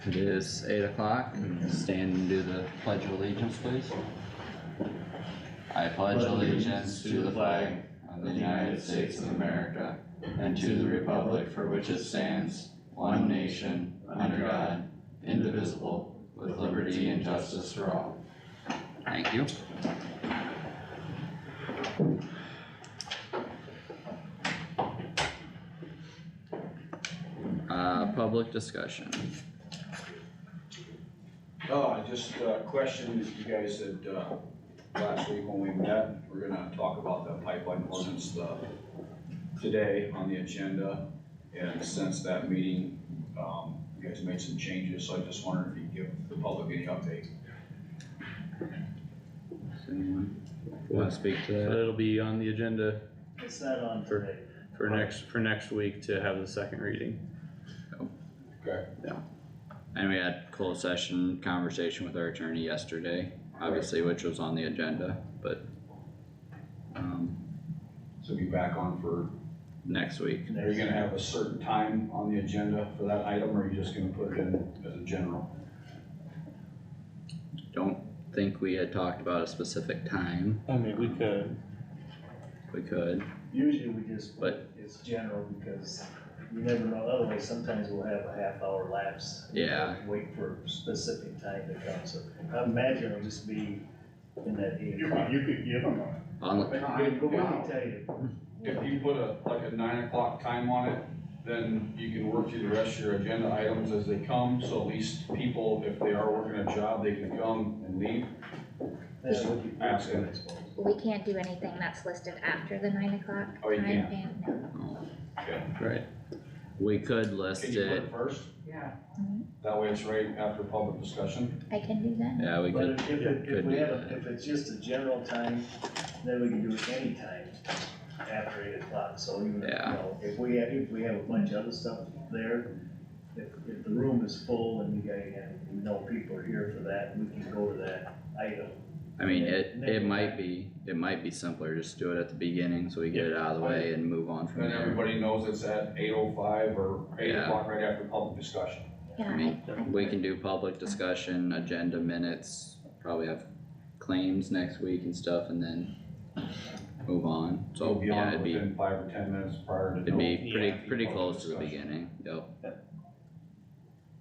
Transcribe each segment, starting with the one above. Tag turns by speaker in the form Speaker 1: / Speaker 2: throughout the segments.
Speaker 1: It is 8 o'clock. Stand and do the pledge of allegiance, please. I pledge allegiance to the flag of the United States of America and to the republic for which it stands, one nation, under God, indivisible, with liberty and justice for all. Thank you. Public discussion.
Speaker 2: I just questioned if you guys had, last week when we met, we're gonna talk about the pipeline ordinance today on the agenda. And since that meeting, you guys made some changes, so I just wondered if you could give the public any update.
Speaker 1: Does anyone want to speak to
Speaker 3: So
Speaker 1: that?
Speaker 3: it'll be on the agenda
Speaker 4: It's not on today.
Speaker 3: for next week to have the second reading.
Speaker 2: Okay.
Speaker 1: And we had closed session conversation with our attorney yesterday, obviously, which was on the agenda, but
Speaker 2: So be back on for,
Speaker 1: next week.
Speaker 2: are you gonna have a certain time on the agenda for that item, or are you just gonna put it in as a general?
Speaker 1: Don't think we had talked about a specific time.
Speaker 3: I mean, we could.
Speaker 1: We could.
Speaker 4: Usually we just,
Speaker 1: But-
Speaker 4: it's general because you never know, otherwise sometimes we'll have a half hour lapse.
Speaker 1: Yeah.
Speaker 4: Wait for a specific time to come, so I imagine it'll just be in that 8 o'clock.
Speaker 5: You could give them
Speaker 1: On the,
Speaker 4: But we can tell you.
Speaker 2: If you put like a 9 o'clock time on it, then you can work through the rest of your agenda items as they come, so at least people, if they are working a job, they can come and leave.
Speaker 4: Yeah, we can-
Speaker 2: Ask him.
Speaker 6: We can't do anything that's listed after the 9 o'clock
Speaker 2: Oh, you
Speaker 6: time
Speaker 2: can't?
Speaker 6: pan, no.
Speaker 2: Okay.
Speaker 1: right. We could list
Speaker 2: Can you put
Speaker 1: it,
Speaker 2: it first?
Speaker 6: Mhm.
Speaker 2: That way it's right after public discussion.
Speaker 6: I can do that.
Speaker 1: yeah, we
Speaker 4: But
Speaker 1: could,
Speaker 4: if
Speaker 1: could
Speaker 4: we
Speaker 1: do
Speaker 4: have,
Speaker 1: that.
Speaker 4: if it's just a general time, then we can do it any time after 8 o'clock, so even,
Speaker 1: Yeah.
Speaker 4: if we have a bunch of other stuff there, if the room is full and you guys, and you know people are here for that, we can go to that item.
Speaker 1: I mean,
Speaker 4: And
Speaker 1: it
Speaker 4: then
Speaker 1: might be simpler, just do it at the beginning so we get it out of the way and move on from
Speaker 2: Then
Speaker 1: there.
Speaker 2: everybody knows it's at 8:05 or 8
Speaker 1: Yeah.
Speaker 2: o'clock right after public discussion.
Speaker 6: Yeah,
Speaker 1: I mean, we can do public discussion, agenda minutes, probably have claims next week and stuff, and then move on. So,
Speaker 2: You'll be
Speaker 1: yeah,
Speaker 2: on
Speaker 1: it'd be,
Speaker 2: within 5 or 10 minutes prior to.
Speaker 1: it'd be
Speaker 3: Yeah.
Speaker 1: pretty close to the beginning, yep.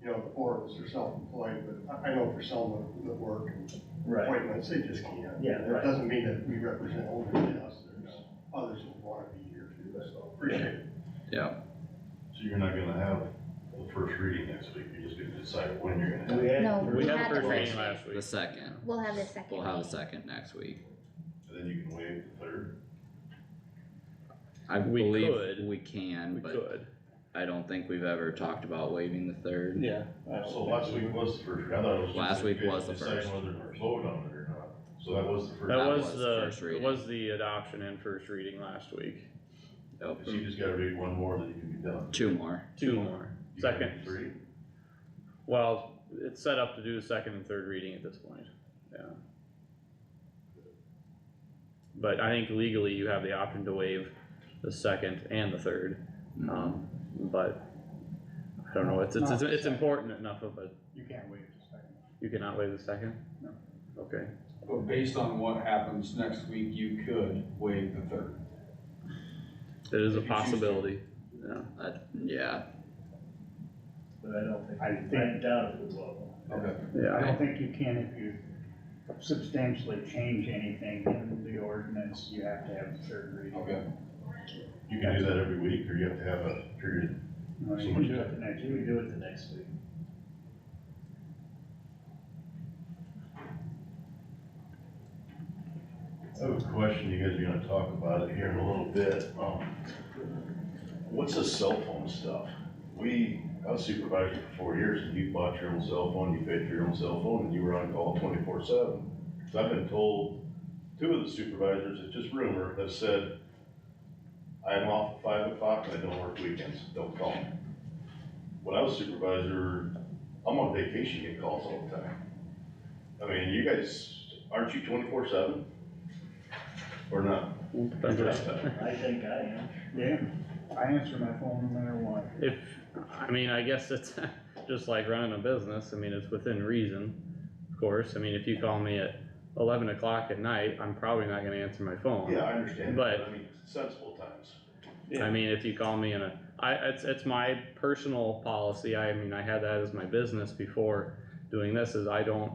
Speaker 5: you know, the boards are self-employed, but I know for some that work and
Speaker 4: Right,
Speaker 5: appointments, they just can't.
Speaker 4: Yeah,
Speaker 5: That
Speaker 4: right.
Speaker 5: doesn't mean that we represent only us, there's others who wanna be here too, so appreciate it.
Speaker 1: Yep,
Speaker 7: So you're not gonna have the first reading next week, you're just gonna decide when you're gonna have
Speaker 4: we
Speaker 7: it,
Speaker 4: had.
Speaker 6: No,
Speaker 3: We had
Speaker 6: had
Speaker 3: the
Speaker 6: the
Speaker 3: first reading
Speaker 6: first
Speaker 3: last
Speaker 1: the
Speaker 3: week.
Speaker 1: second,
Speaker 6: We'll have the second.
Speaker 1: we'll have a
Speaker 6: reading.
Speaker 1: second next week.
Speaker 7: and then you can waive the third.
Speaker 1: I
Speaker 3: We
Speaker 1: believe
Speaker 3: could.
Speaker 1: we can,
Speaker 3: We
Speaker 1: but
Speaker 3: could.
Speaker 1: I don't think we've ever talked about waiving the third.
Speaker 3: Yeah.
Speaker 7: So last week was the first, I thought it was just.
Speaker 1: Last week
Speaker 7: you guys
Speaker 1: was the
Speaker 7: decide
Speaker 1: first.
Speaker 7: whether to vote on it or not, so that was the first.
Speaker 3: That
Speaker 1: That
Speaker 3: was
Speaker 1: was the
Speaker 3: the,
Speaker 1: first
Speaker 3: it
Speaker 1: reading.
Speaker 3: was the adoption and first reading last week.
Speaker 1: Yep,
Speaker 7: So you just gotta read one more, then you can be done.
Speaker 1: two more.
Speaker 3: Two more.
Speaker 7: You gotta
Speaker 3: Second.
Speaker 7: read three.
Speaker 3: Well, it's set up to do the second and third reading at this point, yeah. But I think legally you have the option to waive the second and the third, but I don't know, it's important enough of a,
Speaker 5: You can't wait a second.
Speaker 3: you cannot waive the second?
Speaker 5: No.
Speaker 3: Okay,
Speaker 2: But based on what happens next week, you could waive the third.
Speaker 3: it is a
Speaker 2: If you choose to.
Speaker 3: possibility, yeah.
Speaker 1: Yeah,
Speaker 4: But I don't think,
Speaker 5: I
Speaker 4: I
Speaker 5: think-
Speaker 4: doubt it will.
Speaker 2: Okay.
Speaker 3: Yeah,
Speaker 5: I don't think you can if you substantially change anything in the ordinance, you have to have the third reading.
Speaker 2: Okay.
Speaker 7: You can do that every week, or you have to have a period.
Speaker 5: No, you can do it the next
Speaker 4: We
Speaker 5: week.
Speaker 4: do it the next week.
Speaker 7: I have a question, you guys are gonna talk about it here in a little bit, what's the cell phone stuff? I was supervisor for 4 years, and you bought your own cell phone, you paid for your own cell phone, and you were on call 24/7. So I've been told, two of the supervisors, it's just rumor, have said, I'm off at 5 o'clock and I don't work weekends, don't call me. When I was supervisor, I'm on vacation, get calls all the time. I mean, you guys, aren't you 24/7? Or not?
Speaker 3: depends what-
Speaker 4: I think I am.
Speaker 5: Yeah, I answer my phone no matter what.
Speaker 3: if, I mean, I guess it's, just like running a business, I mean, it's within reason, of course, I mean, if you call me at 11 o'clock at night, I'm probably not gonna answer my phone.
Speaker 7: Yeah, I understand,
Speaker 3: But-
Speaker 7: but I mean, sensible times.
Speaker 3: I mean, if you call me it's my personal policy, I mean, I had that as my business before doing this, is I don't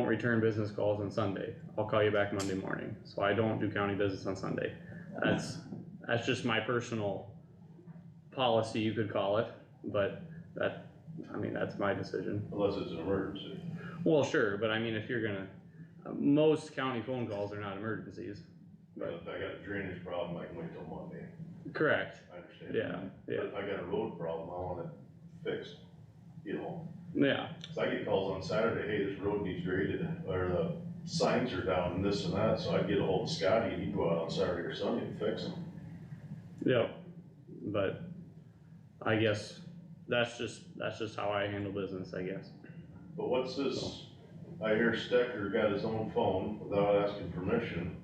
Speaker 3: return business calls on Sunday, I'll call you back Monday morning, so I don't do county business on Sunday. That's just my personal policy, you could call it, but I mean, that's my decision.
Speaker 7: Unless it's an emergency.
Speaker 3: Well, sure, but I mean, if you're gonna, most county phone calls are not emergencies.
Speaker 7: But if I got a drainage problem, I can wait till Monday.
Speaker 3: Correct,
Speaker 7: I understand.
Speaker 3: yeah,
Speaker 7: But if I got a road problem, I want it fixed, you know?
Speaker 3: yeah,
Speaker 7: So I get calls on Saturday, hey, this road needs graded, or the signs are down and this and that, so I get a hold of Scotty and he'd go out on Saturday or Sunday and fix them.
Speaker 3: yeah, but I guess that's just how I handle business, I guess.
Speaker 7: But what's this, I hear Stecker got his own phone without asking permission,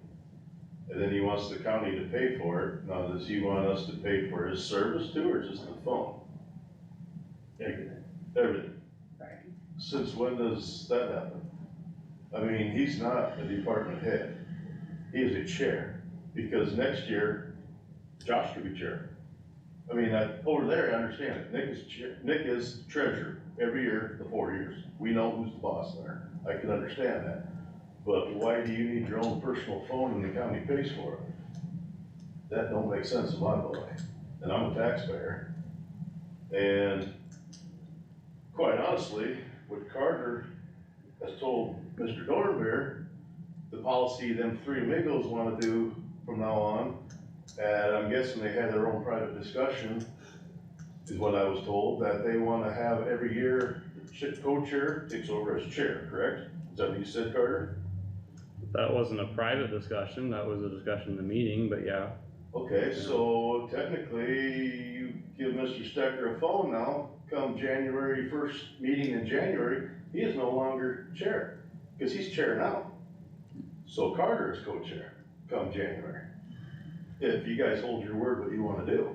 Speaker 7: and then he wants the county to pay for it. Now, does he want us to pay for his service too, or just the phone?
Speaker 4: Everything.
Speaker 7: Everything.
Speaker 5: Right.
Speaker 7: Since when does that happen? I mean, he's not a department head, he is a chair, because next year, Josh could be chair. I mean, over there, I understand it, Nick is treasurer every year, the 4 years, we know who's the boss there, I can understand that. But why do you need your own personal phone and the county pays for it? That don't make sense in my book, and I'm a taxpayer. And quite honestly, what Carter has told Mr. Dornbeer, the policy them three amigos wanna do from now on, and I'm guessing they had their own private discussion, is what I was told, that they wanna have every year, the co-chair takes over as chair, correct? Is that what you said, Carter?
Speaker 3: That wasn't a private discussion, that was a discussion in the meeting, but yeah,
Speaker 7: Okay, so technically, you give Mr. Stecker a phone now, come January first meeting in January, he is no longer chair, cause he's chair now. So Carter is co-chair come January. If you guys hold your word what you wanna do.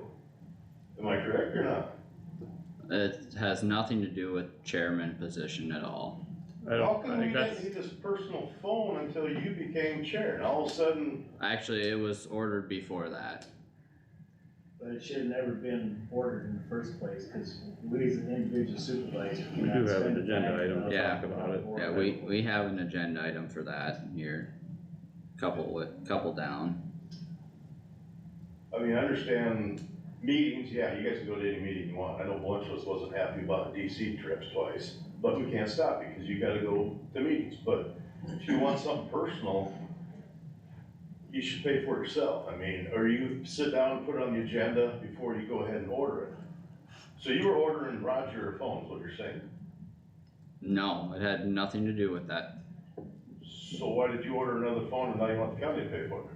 Speaker 7: Am I correct or not?
Speaker 1: It has nothing to do with chairman position at all.
Speaker 3: I
Speaker 7: How
Speaker 3: don't,
Speaker 7: come
Speaker 3: I
Speaker 7: we
Speaker 3: think
Speaker 7: didn't
Speaker 3: that's,
Speaker 7: get this personal phone until you became chair, and all of a sudden,
Speaker 1: Actually, it was ordered before that.
Speaker 4: But it should have never been ordered in the first place, cause we as an individual supervisor.
Speaker 3: We do
Speaker 4: cannot
Speaker 3: have an
Speaker 4: spend
Speaker 3: agenda
Speaker 4: time
Speaker 3: item to
Speaker 1: Yeah.
Speaker 3: talk about it.
Speaker 1: Yeah, we have an agenda item for that here. Couple down.
Speaker 7: I mean, I understand meetings, yeah, you guys can go to any meeting you want, I know one of us wasn't happy about the DC trips twice, but we can't stop you, cause you gotta go to meetings, but if you want something personal, you should pay for it yourself, I mean, or you sit down and put it on the agenda before you go ahead and order it. So you were ordering Roger a phone, is what you're saying,
Speaker 1: No, it had nothing to do with that.
Speaker 7: so why did you order another phone and now you want the county to pay for it?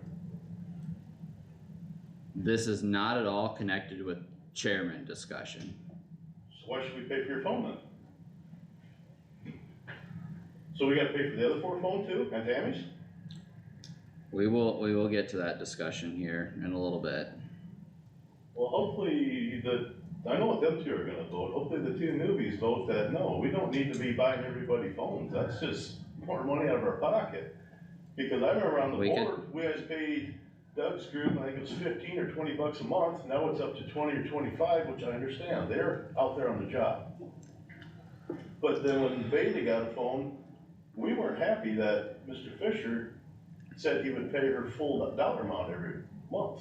Speaker 1: This is not at all connected with chairman discussion.
Speaker 7: So why should we pay for your phone then? So we gotta pay for the other 4 phone too, and Tammy's?
Speaker 1: We will get to that discussion here in a little bit.
Speaker 7: Well, hopefully I know what them two are gonna vote, hopefully the 2 newbies vote that, no, we don't need to be buying everybody phones, that's just more money out of our pocket. Because I remember on the
Speaker 1: We could-
Speaker 7: board, we guys paid Doug's group, I think it was 15 or 20 bucks a month, now it's up to 20 or 25, which I understand, they're out there on the job. But then when Bailey got a phone, we weren't happy that Mr. Fisher said he would pay her full dollar amount every month.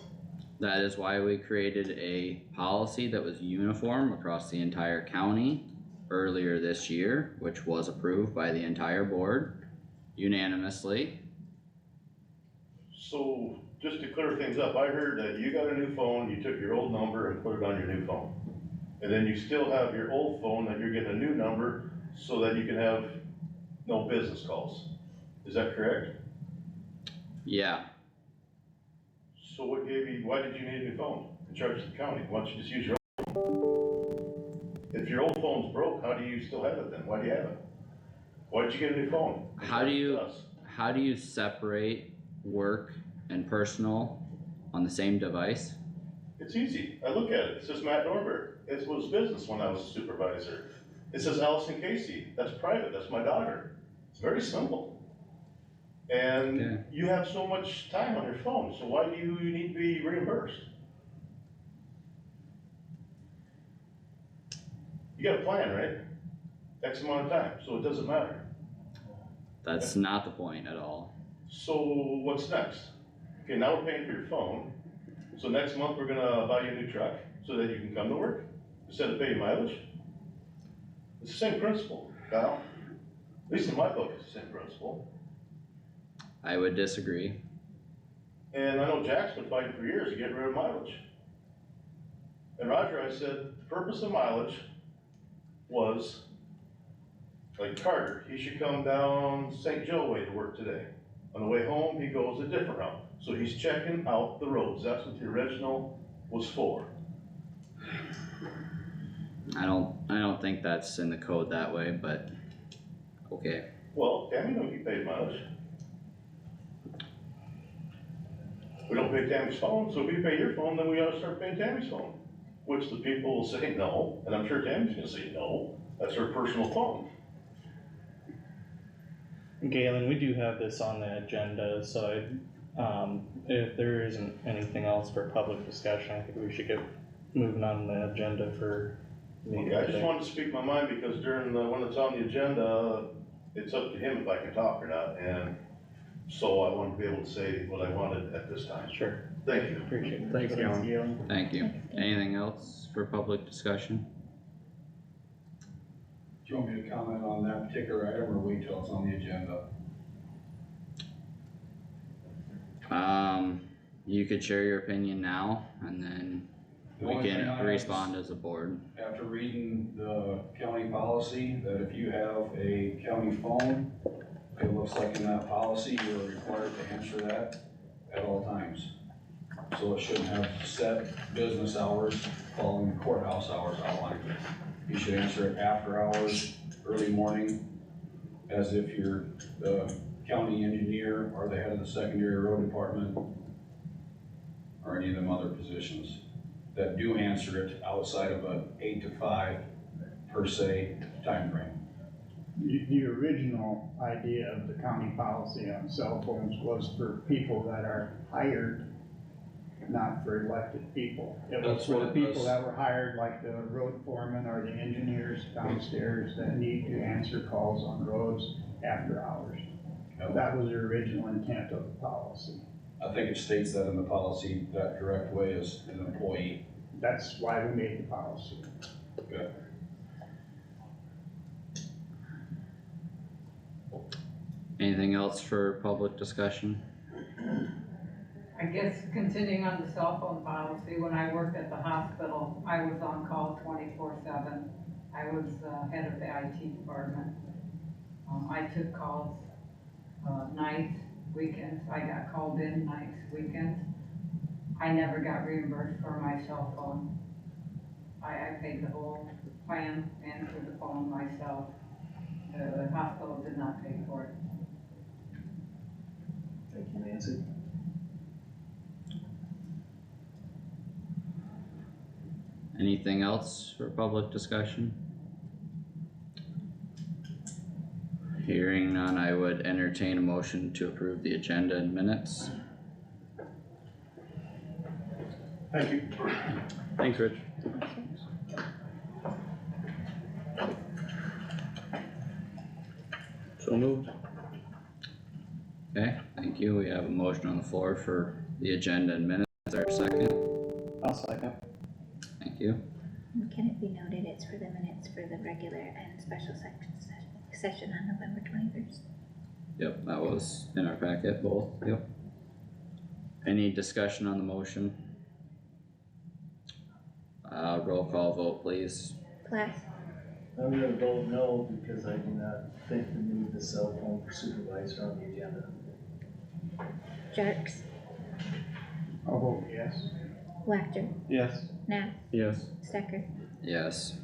Speaker 1: That is why we created a policy that was uniform across the entire county earlier this year, which was approved by the entire board unanimously.
Speaker 7: So, just to clear things up, I heard that you got a new phone, you took your old number and put it on your new phone. And then you still have your old phone that you're getting a new number so that you can have no business calls. Is that correct?
Speaker 1: Yeah,
Speaker 7: So what why did you need a new phone and charge the county? Why don't you just use your old phone? If your old phone's broke, how do you still have it then? Why do you have it? Why did you get a new phone?
Speaker 1: How do you-
Speaker 7: Us.
Speaker 1: how do you separate work and personal on the same device?
Speaker 7: It's easy. I look at it. It says Matt Norberg. It was business when I was a supervisor. It says Allison Casey, that's private, that's my daughter. It's very simple. And
Speaker 1: Okay.
Speaker 7: you have so much time on your phone, so why do you need to be reimbursed? You got a plan, right? X amount of time, so it doesn't matter.
Speaker 1: That's not the point at all.
Speaker 7: So what's next? Okay, now we're paying for your phone, so next month we're gonna buy you a new truck so that you can come to work instead of paying mileage? It's the same principle, Kyle. At least in my book, it's the same principle.
Speaker 1: I would disagree.
Speaker 7: And I know Jack's been fighting for years to get rid of mileage. And Roger, I said, the purpose of mileage was, like Carter, he should come down St. Joe way to work today. On the way home, he goes a different route. So he's checking out the roads. That's what the original was for.
Speaker 1: I don't think that's in the code that way, but, okay.
Speaker 7: Well, Tammy don't get paid mileage. We don't pay Tammy's phone, so if we pay your phone, then we ought to start paying Tammy's phone. Which the people will say no, and I'm sure Tammy's gonna say no. That's her personal phone.
Speaker 8: Galen, we do have this on the agenda, so if there isn't anything else for public discussion, I think we should get moving on the agenda for meeting
Speaker 7: Okay, I just
Speaker 8: today.
Speaker 7: wanted to speak my mind because during the, when it's on the agenda, it's up to him if I can talk or not, and so I wanted to be able to say what I wanted at this time.
Speaker 8: Sure,
Speaker 7: Thank you.
Speaker 8: appreciate it.
Speaker 3: Thanks, Galen.
Speaker 1: Thank you. Anything else for public discussion?
Speaker 2: Do you want me to comment on that particular item or wait till it's on the agenda?
Speaker 1: You could share your opinion now and then
Speaker 2: The
Speaker 1: we
Speaker 2: only thing I
Speaker 1: can
Speaker 2: have
Speaker 1: respond as a board.
Speaker 2: After reading the county policy, that if you have a county phone, it looks like in that policy, you're required to answer that at all times. So it shouldn't have set business hours following the courthouse hours outlined. You should answer it after hours, early morning, as if you're the county engineer or the head of the secondary road department or any of them other positions that do answer it outside of a 8 to 5 per se timeframe.
Speaker 5: The original idea of the county policy on cell phones was for people that are hired, not for elected people. It was
Speaker 2: That's
Speaker 5: for
Speaker 2: what
Speaker 5: the
Speaker 2: it
Speaker 5: people
Speaker 2: was.
Speaker 5: that were hired, like the road foreman or the engineers downstairs that need to answer calls on roads after hours. That was the original intent of the policy.
Speaker 2: I think it states that in the policy, that direct way is an employee.
Speaker 5: That's why we made the policy.
Speaker 2: Good.
Speaker 1: Anything else for public discussion?
Speaker 9: I guess continuing on the cell phone policy, when I worked at the hospital, I was on call 24/7. I was head of the IT department. I took calls, nights, weekends. I got called in nights, weekends. I never got reimbursed for my cell phone. I paid the whole plan and for the phone myself. The hospital did not pay for it.
Speaker 4: Thank you, Nancy.
Speaker 1: Anything else for public discussion? Hearing none, I would entertain a motion to approve the agenda and minutes.
Speaker 7: Thank you.
Speaker 3: Thanks, Rich. So moved.
Speaker 1: Okay, thank you. We have a motion on the floor for the agenda and minutes. Is there a second?
Speaker 8: I'll second.
Speaker 1: Thank you.
Speaker 6: Can it be noted it's for the minutes for the regular and special session on November 21st?
Speaker 1: Yep, that was in our packet, both, yep. Any discussion on the motion? Roll call vote, please.
Speaker 6: Plath,
Speaker 4: I'm gonna vote no because I do not think we need the cell phone for supervisor on the agenda.
Speaker 6: Jerks,
Speaker 5: I'll vote yes.
Speaker 6: Wactor,
Speaker 8: Yes.
Speaker 6: Nath,
Speaker 3: Yes.
Speaker 6: Stecker.
Speaker 1: Yes.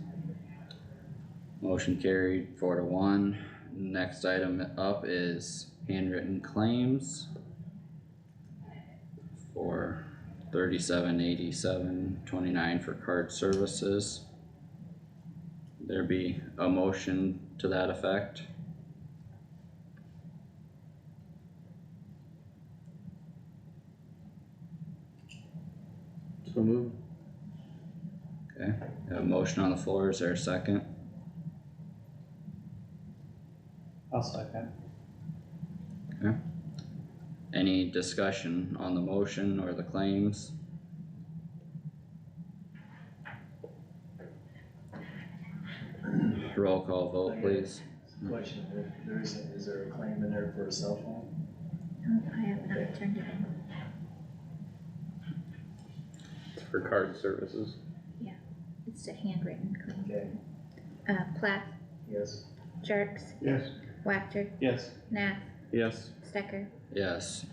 Speaker 1: Motion carried 4-1. Next item up is handwritten claims for $37.87.29 for card services. there be a motion to that effect?
Speaker 3: So move.
Speaker 1: Okay, a motion on the floor, is there a second?
Speaker 8: I'll second.
Speaker 1: Any discussion on the motion or the claims? Roll call vote, please.
Speaker 4: Question, is there a claim in there for a cell phone?
Speaker 6: No, I have not turned it in.
Speaker 3: It's for card services.
Speaker 6: It's a handwritten claim.
Speaker 4: Okay,
Speaker 6: Plath,
Speaker 4: yes.
Speaker 6: Jerks,
Speaker 5: Yes,
Speaker 6: Wactor,
Speaker 8: Yes.
Speaker 6: Nath,
Speaker 3: Yes.
Speaker 6: Stecker.
Speaker 1: Yes.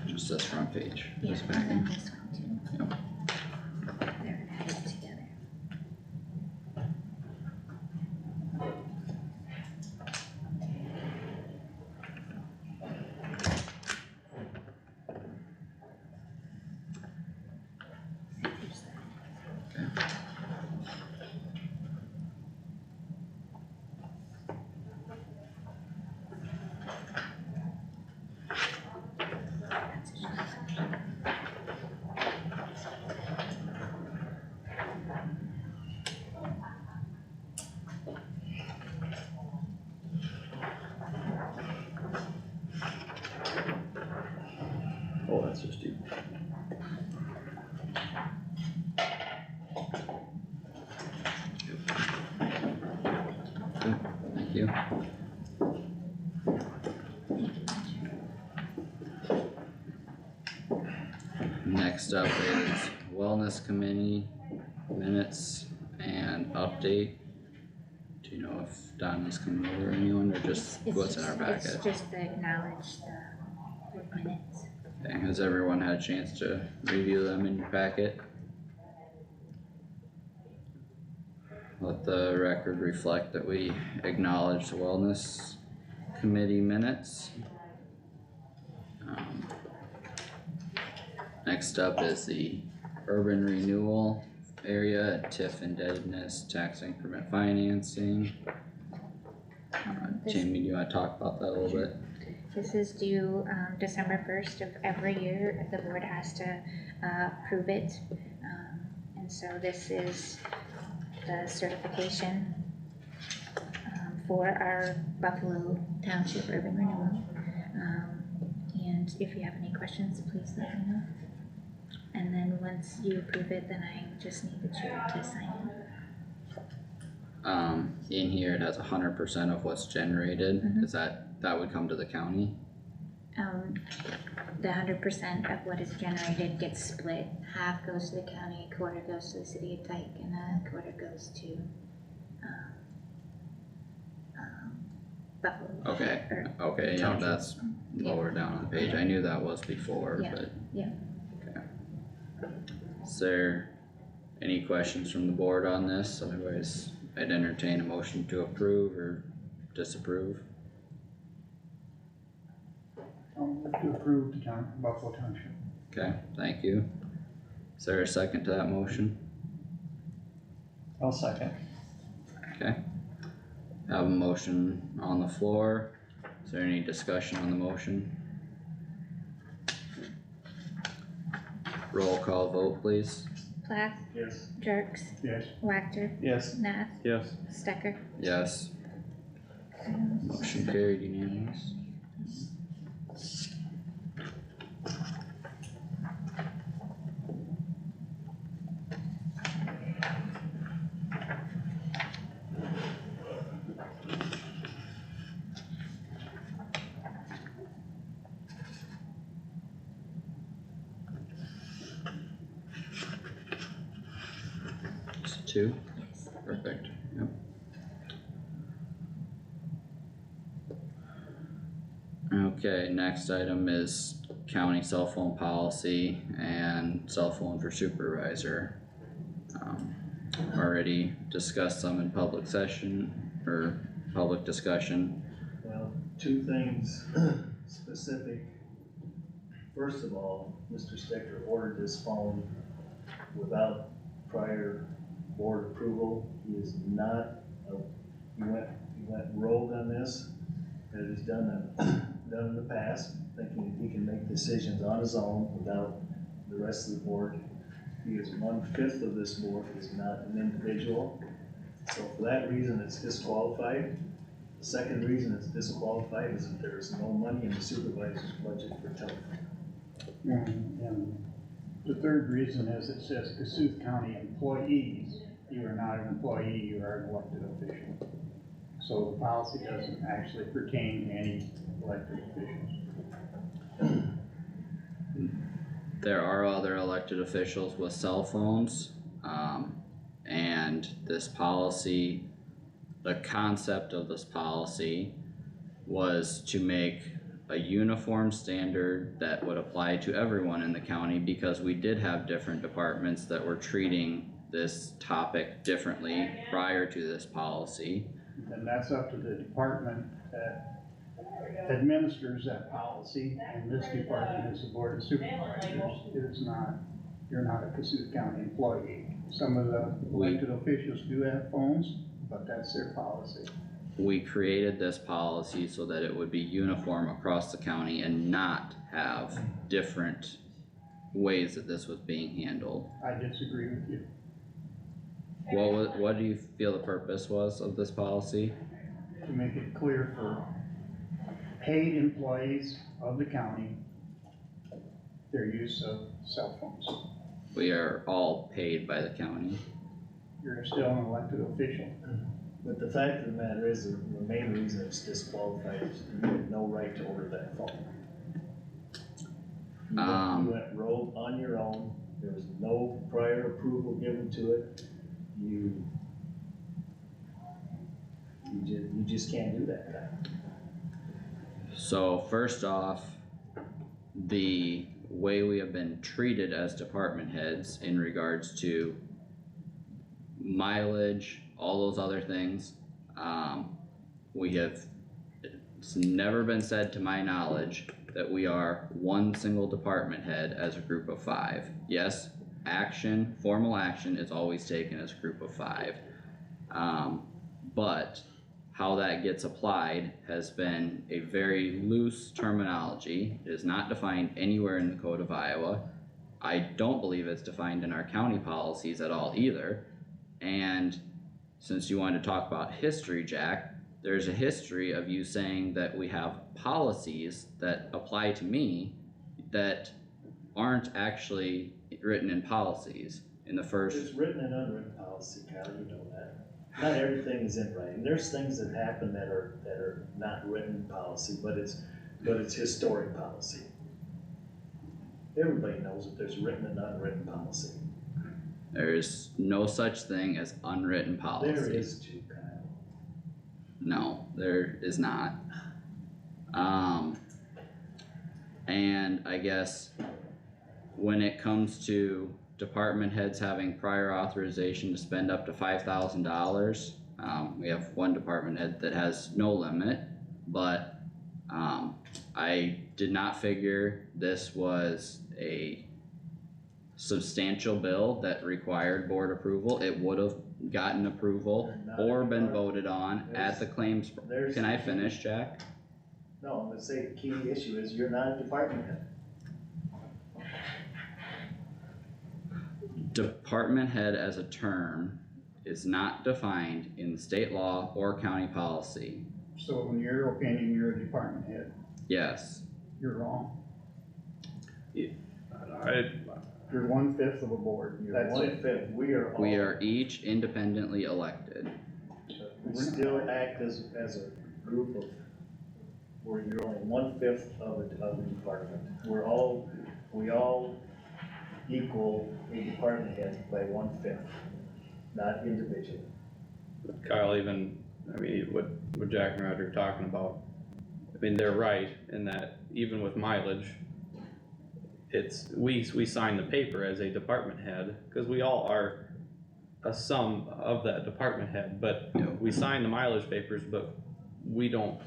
Speaker 1: Just this front page.
Speaker 6: Yeah,
Speaker 1: This
Speaker 6: and
Speaker 1: back
Speaker 6: then
Speaker 1: end.
Speaker 6: this one too.
Speaker 1: Yep.
Speaker 6: They're added together. There's that. That's a short.
Speaker 3: Oh, that's just you.
Speaker 1: Thank you. Next up is Wellness Committee minutes and update. Do you know if Donna's coming over or anyone, or just
Speaker 6: It's
Speaker 1: what's in our
Speaker 6: It's
Speaker 1: packet?
Speaker 6: just to acknowledge the minutes.
Speaker 1: Okay, has everyone had a chance to review them in your packet? Let the record reflect that we acknowledge the Wellness Committee minutes. Um, Next up is the urban renewal area, TIF indebtedness, tax increment financing.
Speaker 6: This-
Speaker 1: Jamie, do you wanna talk about that a little bit?
Speaker 6: This is due, December first of every year, the board has to, approve it. And so this is the certification, for our Buffalo Township Urban Renewal. And if you have any questions, please let me know. And then once you approve it, then I just need the chair to sign it.
Speaker 1: In here it has 100% of what's generated, is that would come to the county?
Speaker 6: The 100% of what is generated gets split. Half goes to the county, a quarter goes to the city of Tyke, and a quarter goes to, Buffalo.
Speaker 1: Okay,
Speaker 6: Or-
Speaker 1: okay, yeah,
Speaker 3: Township.
Speaker 1: that's lower down on the page, I knew that was before,
Speaker 6: Yeah,
Speaker 1: but.
Speaker 6: yeah.
Speaker 1: Okay. Is there any questions from the board on this? Otherwise, I'd entertain a motion to approve or disapprove.
Speaker 5: I'll move to approve the Buffalo Township.
Speaker 1: Okay, thank you. Is there a second to that motion?
Speaker 8: I'll second.
Speaker 1: Okay. Have a motion on the floor. Is there any discussion on the motion? Roll call vote, please.
Speaker 6: Plath,
Speaker 4: Yes.
Speaker 6: Jerks,
Speaker 5: Yes,
Speaker 6: Wactor,
Speaker 8: Yes.
Speaker 6: Nath,
Speaker 3: Yes.
Speaker 6: Stecker.
Speaker 1: Yes. Motion carried unanimous. too?
Speaker 6: Yes.
Speaker 1: Perfect, yep. Okay, next item is county cell phone policy and cell phone for supervisor. Already discussed some in public session, or public discussion.
Speaker 4: Well, two things specific. First of all, Mr. Stecker ordered this phone without prior board approval. He is not, he went rogue on this, as he's done in the past, thinking that he can make decisions on his own without the rest of the board. He is 1/5 of this board, is not an individual. So for that reason, it's disqualified. The second reason it's disqualified is that there is no money in the supervisor's budget for telephone.
Speaker 5: And the third reason is it says Kossuth County employees. You are not an employee, you are an elected official. So the policy doesn't actually pertain to any elected officials.
Speaker 1: There are other elected officials with cell phones, and this policy, the concept of this policy was to make a uniform standard that would apply to everyone in the county, because we did have different departments that were treating this topic differently prior to this policy.
Speaker 5: And that's up to the department that administers that policy, and this department is the board of supervisors. It's not, you're not a Kossuth County employee. Some of the elected officials do have phones, but that's their policy.
Speaker 1: We created this policy so that it would be uniform across the county and not have different ways that this was being handled.
Speaker 5: I disagree with you.
Speaker 1: What do you feel the purpose was of this policy?
Speaker 5: To make it clear for paid employees of the county, their use of cell phones.
Speaker 1: We are all paid by the county.
Speaker 5: You're still an elected official.
Speaker 4: But the fact of the matter is, the main reason it's disqualified is you had no right to order that phone. You went rogue on your own, there was no prior approval given to it, you just can't do that kind.
Speaker 1: So first off, the way we have been treated as department heads in regards to mileage, all those other things, it's never been said to my knowledge that we are one single department head as a group of 5. Yes, formal action is always taken as a group of 5. But how that gets applied has been a very loose terminology. It is not defined anywhere in the code of Iowa. I don't believe it's defined in our county policies at all either. And since you wanted to talk about history, Jack, there's a history of you saying that we have policies that apply to me that aren't actually written in policies in the first.
Speaker 4: It's written in unwritten policy, Kyle, you know that. Not everything is in writing. There's things that happen that are not written in policy, but it's historic policy. Everybody knows that there's written and unwritten policy.
Speaker 1: There's no such thing as unwritten policy.
Speaker 4: There is too, Kyle.
Speaker 1: No, there is not. And I guess when it comes to department heads having prior authorization to spend up to $5,000, we have one department head that has no limit, but I did not figure this was a substantial bill that required board approval. It would have gotten approval or been voted on at the claims. Can I finish, Jack?
Speaker 4: No, I'm gonna say the key issue is you're not a department head.
Speaker 1: Department head as a term is not defined in state law or county policy.
Speaker 5: So in your opinion, you're a department head.
Speaker 1: Yes,
Speaker 5: You're wrong.
Speaker 3: I,
Speaker 5: You're 1/5 of a board.
Speaker 4: You're
Speaker 5: That's it.
Speaker 4: 1/5. We are all.
Speaker 1: we are each independently elected.
Speaker 4: We still act as a group of, where you're only 1/5 of a department. We all equal a department head by 1/5. not individually.
Speaker 3: Kyle, even, I mean, what Jack and Roger are talking about, I mean, they're right in that even with mileage, it's, we sign the paper as a department head, cause we all are a sum of that department head, but we sign the mileage papers, but we don't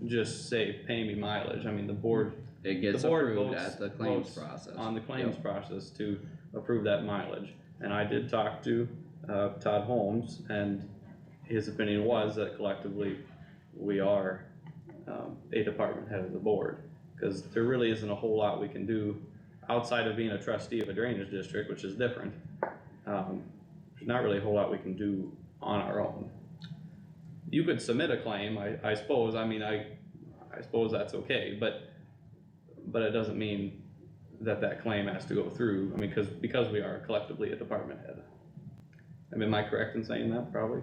Speaker 3: just say, pay me mileage. I mean, the board
Speaker 1: It gets
Speaker 3: The board
Speaker 1: approved
Speaker 3: votes-
Speaker 1: at the claims
Speaker 3: votes
Speaker 1: process.
Speaker 3: on the claims process to approve that mileage. And I did talk to, Todd Holmes, and his opinion was that collectively, we are, a department head of the board. Cause there really isn't a whole lot we can do outside of being a trustee of a drainage district, which is different. There's not really a whole lot we can do on our own. You could submit a claim, I suppose, I mean, I suppose that's okay, but it doesn't mean that claim has to go through, I mean, because we are collectively a department head. I mean, am I correct in saying that, probably?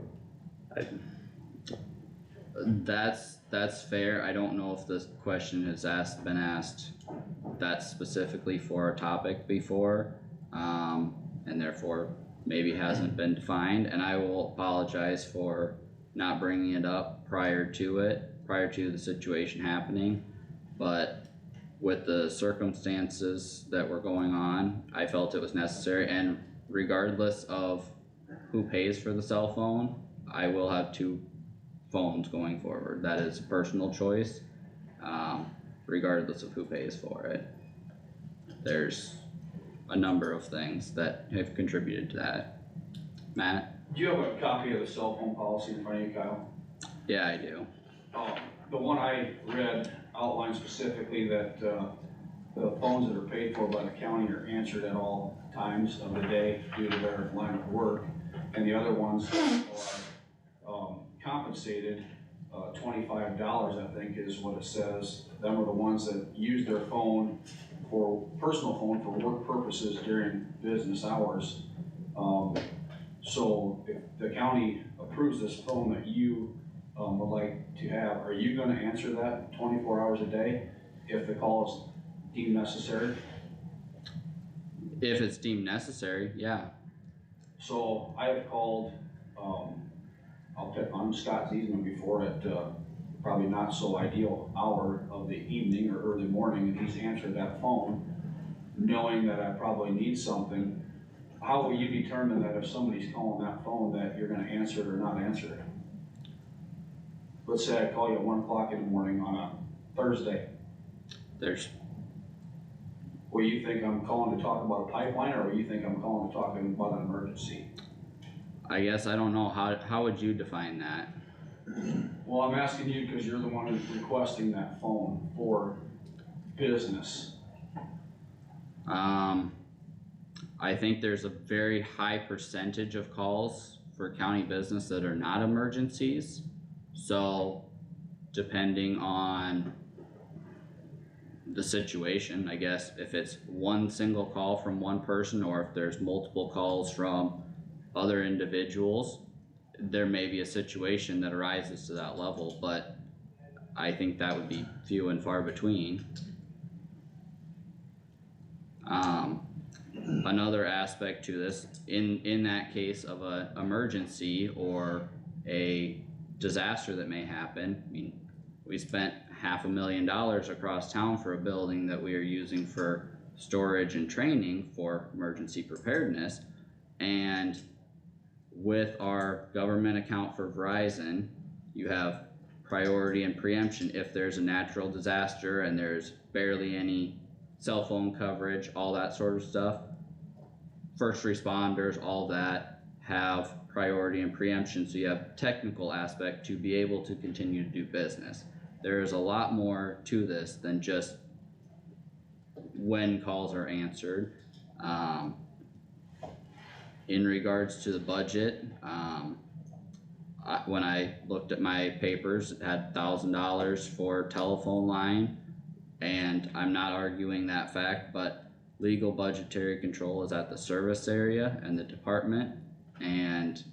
Speaker 1: That's fair. I don't know if this question has been asked that specifically for a topic before, and therefore maybe hasn't been defined, and I will apologize for not bringing it up prior to the situation happening, but with the circumstances that were going on, I felt it was necessary, and regardless of who pays for the cell phone, I will have 2 phones going forward. That is a personal choice, regardless of who pays for it. There's a number of things that have contributed to that. Matt?
Speaker 2: Do you have a copy of the cell phone policy in front of you, Kyle?
Speaker 1: Yeah, I do.
Speaker 2: The one I read outlines specifically that, the phones that are paid for by the county are answered at all times of the day due to their line of work, and the other ones are, compensated, $25, I think is what it says. Them are the ones that use their phone personal phone for work purposes during business hours. So if the county approves this phone that you, would like to have, are you gonna answer that 24 hours a day if the call is deemed necessary?
Speaker 1: If it's deemed necessary, yeah.
Speaker 2: So I have called, I'll pick on Scott Ziesman before at, probably not so ideal hour of the evening or early morning, and he's answered that phone, knowing that I probably need something. How will you determine that if somebody's calling that phone that you're gonna answer it or not answer it? Let's say I call you at 1 o'clock in the morning on a Thursday. Will you think I'm calling to talk about a pipeline, or will you think I'm calling to talk about an emergency?
Speaker 1: I guess I don't know, how would you define that?
Speaker 2: Well, I'm asking you because you're the one who's requesting that phone for business.
Speaker 1: I think there's a very high percentage of calls for county business that are not emergencies. So depending on the situation, I guess if it's one single call from one person or if there's multiple calls from other individuals, there may be a situation that arises to that level, but I think that would be few and far between. Another aspect to this, in that case of a emergency or a disaster that may happen, I mean, we spent $500,000 across town for a building that we are using for storage and training for emergency preparedness, and with our government account for Verizon, you have priority and preemption if there's a natural disaster and there's barely any cell phone coverage, all that sort of stuff. First responders, all that have priority and preemption, so you have technical aspect to be able to continue to do business. There's a lot more to this than just when calls are answered. In regards to the budget, when I looked at my papers, it had $1,000 for telephone line, and I'm not arguing that fact, but legal budgetary control is at the service area and the department, and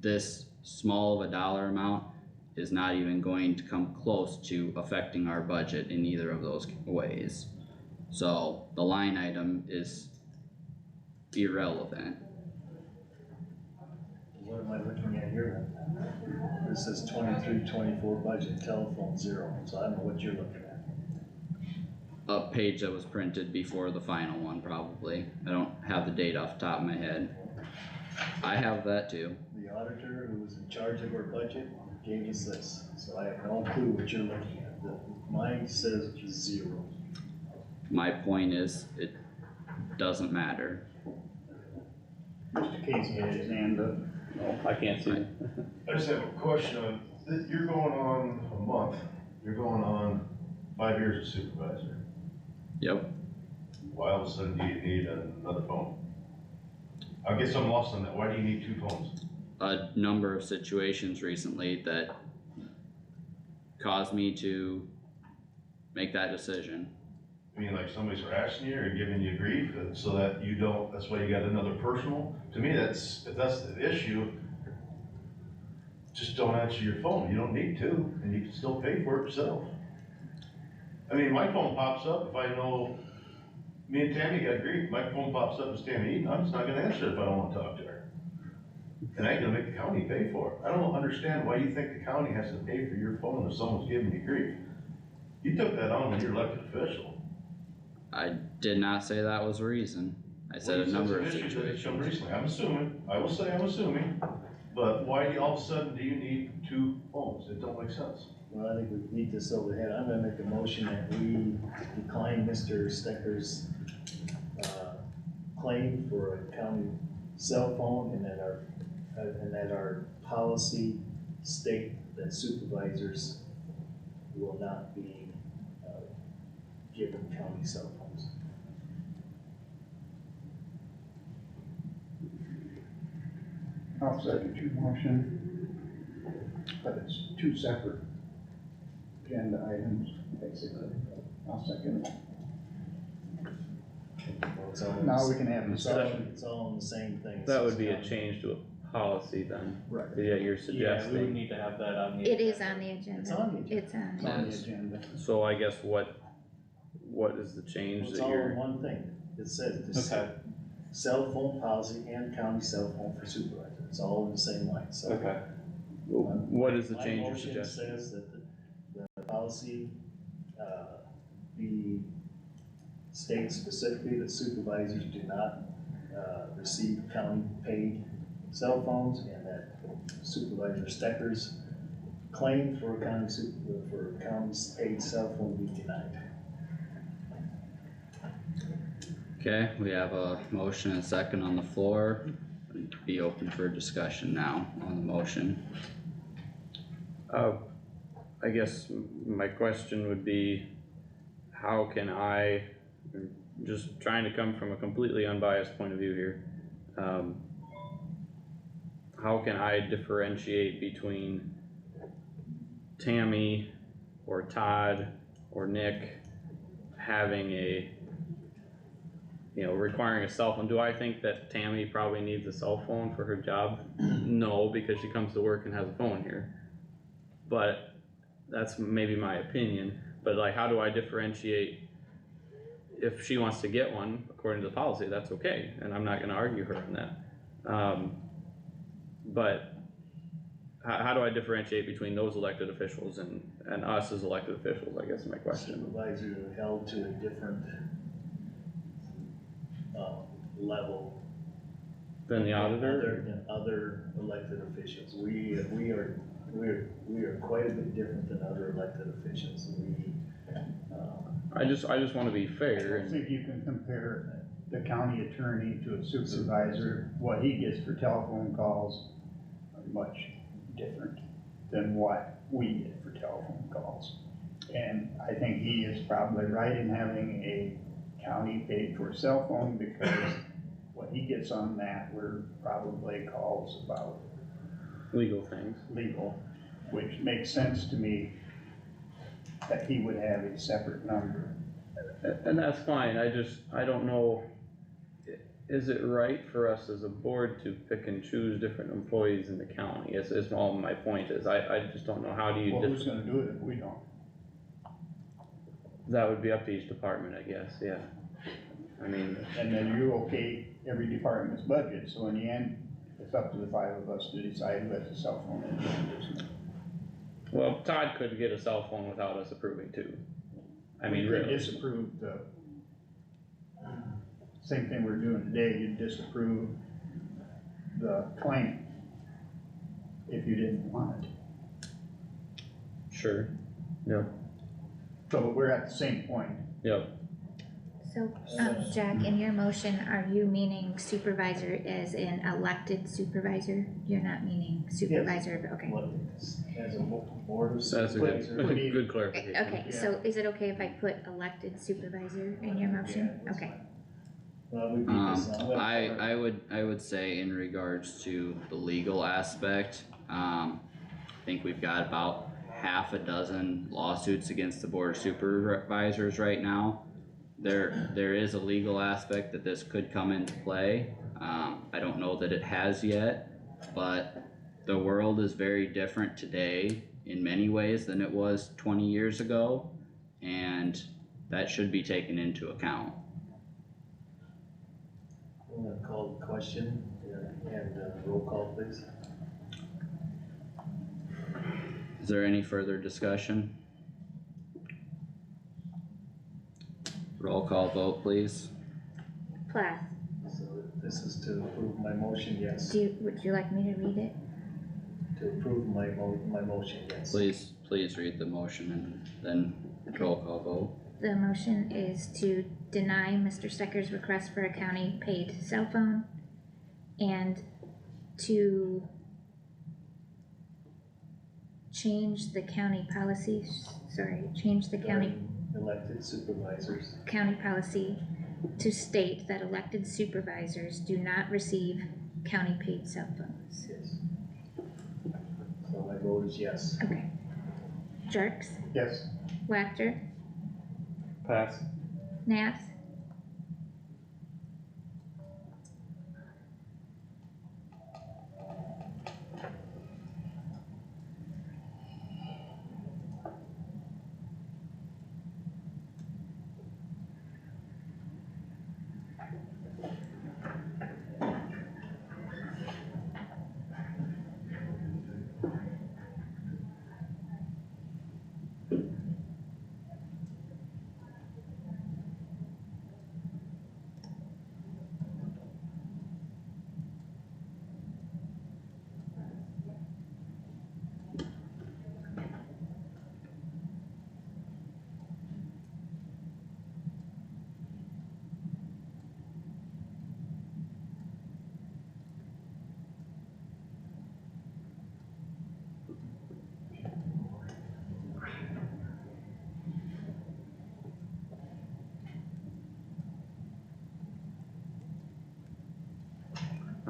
Speaker 1: this small of a dollar amount is not even going to come close to affecting our budget in either of those ways. So the line item is irrelevant.
Speaker 4: am I looking at here? This says 23-24 budget, telephone 0, so I don't know what you're looking at.
Speaker 1: A page that was printed before the final one, probably. I don't have the date off the top of my head. I have that too.
Speaker 4: The auditor who was in charge of our budget gave us this, so I have no clue what you're looking at. Mine says 0.
Speaker 1: My point is, it doesn't matter.
Speaker 5: Mr. Casey had his hand up.
Speaker 3: No, I can't see.
Speaker 7: I just have a question on, you're going on a month, you're going on 5 years as supervisor.
Speaker 1: Yep.
Speaker 7: Why all of a sudden do you need another phone? I guess I'm lost on that, why do you need 2 phones?
Speaker 1: A number of situations recently that caused me to make that decision.
Speaker 7: I mean, like somebody's harassing you or giving you grief, and so that you don't, that's why you got another personal? To me, that's, if that's the issue, just don't answer your phone, you don't need to, and you can still pay for it yourself. I mean, my phone pops up if I know, me and Tammy got grief, my phone pops up as Tammy Eaton, I'm just not gonna answer it if I don't wanna talk to her. And I ain't gonna make the county pay for it. I don't understand why you think the county has to pay for your phone if someone's giving you grief. You took that on when you're elected official.
Speaker 1: I did not say that was a reason. I said a number of situations.
Speaker 7: Recently, I'm assuming, I will say I'm assuming, but why do you, all of a sudden do you need 2 phones? It don't make sense.
Speaker 4: Well, I think we beat this over the head. I'm gonna make a motion that we decline Mr. Stecker's, claim for a county cell phone, and that our policy state that supervisors will not be, given county cell phones.
Speaker 5: I'll second your motion, but it's 2 separate agenda items, basically. I'll second it.
Speaker 4: Well, it's all in
Speaker 5: Now
Speaker 4: the
Speaker 5: we can have
Speaker 4: It's all,
Speaker 5: discussion.
Speaker 4: it's all in the same thing.
Speaker 3: That
Speaker 4: It's
Speaker 3: would be a
Speaker 4: county.
Speaker 3: change to a policy then.
Speaker 4: Right.
Speaker 3: Yeah, you're
Speaker 8: Yeah, we would
Speaker 3: suggesting.
Speaker 8: need to have that on the.
Speaker 6: It is on the agenda.
Speaker 4: It's on the agenda.
Speaker 6: It's on.
Speaker 5: It's on the
Speaker 1: Yes.
Speaker 5: agenda.
Speaker 3: So I guess what is the change
Speaker 4: It's
Speaker 3: that
Speaker 4: all in
Speaker 3: you're,
Speaker 4: one thing. It says this
Speaker 8: Okay,
Speaker 4: cell phone policy and county cell phone for supervisor. It's all in the same line, so.
Speaker 8: okay,
Speaker 3: what is the
Speaker 4: My
Speaker 3: change you're
Speaker 4: motion
Speaker 3: suggesting?
Speaker 4: says that the policy, be, states specifically that supervisors do not, receive county paid cell phones, and that Supervisor Stecker's claim for a county's paid cell phone be denied.
Speaker 1: Okay, we have a motion and a second on the floor. Be open for discussion now on the motion.
Speaker 3: I guess my question would be, how can I, just trying to come from a completely unbiased point of view here, how can I differentiate between Tammy or Todd or Nick having a, requiring a cell phone? Do I think that Tammy probably needs a cell phone for her job? No, because she comes to work and has a phone here. But that's maybe my opinion, but like, how do I differentiate? If she wants to get one, according to the policy, that's okay, and I'm not gonna argue her on that. But how do I differentiate between those elected officials and us as elected officials, I guess is my question.
Speaker 4: Supervisors are held to a different, level.
Speaker 3: Then the auditor?
Speaker 4: Than other elected officials. We are quite a bit different than other elected officials.
Speaker 3: I just wanna be
Speaker 5: I
Speaker 3: fair,
Speaker 5: don't
Speaker 3: and
Speaker 5: think you can compare the county attorney to a supervisor. What he gets for telephone calls are much different than what we get for telephone calls. And I think he is probably right in having a county paid for cell phone, because what he gets on that were probably calls about
Speaker 3: legal things.
Speaker 5: legal, which makes sense to me that he would have a separate number.
Speaker 3: And that's fine, I don't know, is it right for us as a board to pick and choose different employees in the county, is all my point is, I just don't know, how do you,
Speaker 5: Well, who's gonna do it if we don't?
Speaker 3: that would be up to each department, I guess, yeah. I mean,
Speaker 5: And then you okay every department's budget, so in the end, it's up to the five of us to decide who has a cell phone and who doesn't.
Speaker 3: Well, Todd could get a cell phone without us approving too. I mean,
Speaker 5: We could
Speaker 3: really,
Speaker 5: disapprove the, same thing we're doing today, you'd disapprove the claim if you didn't want it.
Speaker 3: sure,
Speaker 5: So we're at the same point.
Speaker 3: yep,
Speaker 6: So, Jack, in your motion, are you meaning supervisor as an elected supervisor? You're not meaning supervisor, okay.
Speaker 4: What, as a board of
Speaker 3: that's a
Speaker 4: supervisors.
Speaker 3: good, good clarification.
Speaker 6: Okay, so is it okay if I put elected supervisor in your motion?
Speaker 4: Yeah, that's
Speaker 6: Okay.
Speaker 4: fine. Well, we beat this now.
Speaker 1: I would say in regards to the legal aspect, I think we've got about half a dozen lawsuits against the board of supervisors right now. There is a legal aspect that this could come into play. I don't know that it has yet, but the world is very different today in many ways than it was 20 years ago, and that should be taken into account.
Speaker 4: I'm gonna call the question, and roll call please.
Speaker 1: Is there any further discussion? Roll call vote, please.
Speaker 6: Plath,
Speaker 4: So this is to approve my motion, yes.
Speaker 6: would you like me to read it?
Speaker 4: To approve my motion, yes.
Speaker 1: Please read the motion and then roll call vote.
Speaker 6: The motion is to deny Mr. Stecker's request for a county paid cell phone and to change the county policies, change the county
Speaker 4: Elected supervisors.
Speaker 6: policy to state that elected supervisors do not receive county paid cell phones.
Speaker 4: Yes. So my vote is yes.
Speaker 6: Okay. Jerks,
Speaker 5: Yes,
Speaker 6: Wactor,
Speaker 8: pass,
Speaker 6: Nath,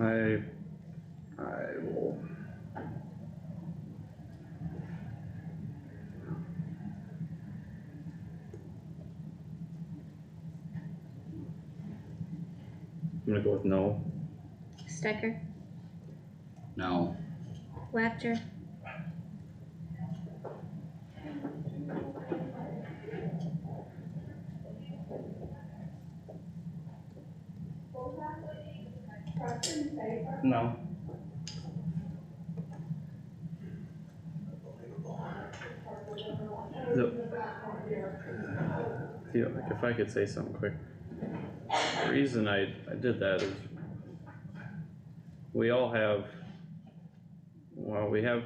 Speaker 3: I will. I'm gonna go with no.
Speaker 6: Stecker,
Speaker 1: No.
Speaker 6: Wactor,
Speaker 8: no,
Speaker 3: If I could say something quick. The reason I did that is we all have, well, we have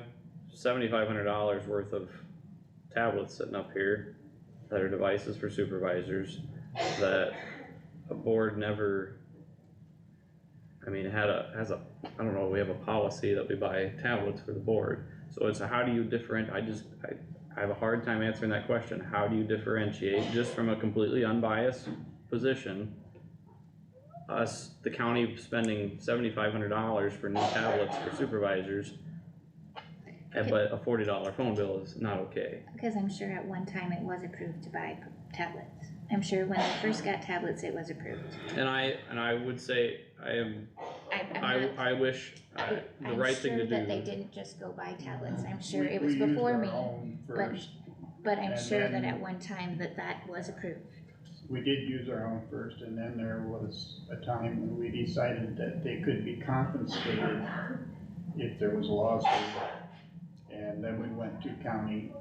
Speaker 3: $7,500 worth of tablets sitting up here that are devices for supervisors that a board never, I mean, has a, I don't know, we have a policy that we buy tablets for the board. So it's a, how do you I have a hard time answering that question. How do you differentiate, just from a completely unbiased position, us, the county spending $7,500 for new tablets for supervisors, but a $40 phone bill is not okay.
Speaker 6: because I'm sure at one time it was approved to buy tablets. I'm sure when they first got tablets, it was approved.
Speaker 3: And I would say, I wish, the
Speaker 6: I'm
Speaker 3: right thing to
Speaker 6: sure that they
Speaker 3: do,
Speaker 6: didn't just go buy tablets. I'm sure it
Speaker 5: we
Speaker 6: was
Speaker 5: used
Speaker 6: before
Speaker 5: our
Speaker 6: me,
Speaker 5: own
Speaker 6: but-
Speaker 5: first,
Speaker 6: but I'm
Speaker 5: And
Speaker 6: sure that
Speaker 5: then-
Speaker 6: at one time that was approved.
Speaker 5: we did use our own first, and then there was a time when we decided that they could be compensated if there was a lawsuit. And then we went to county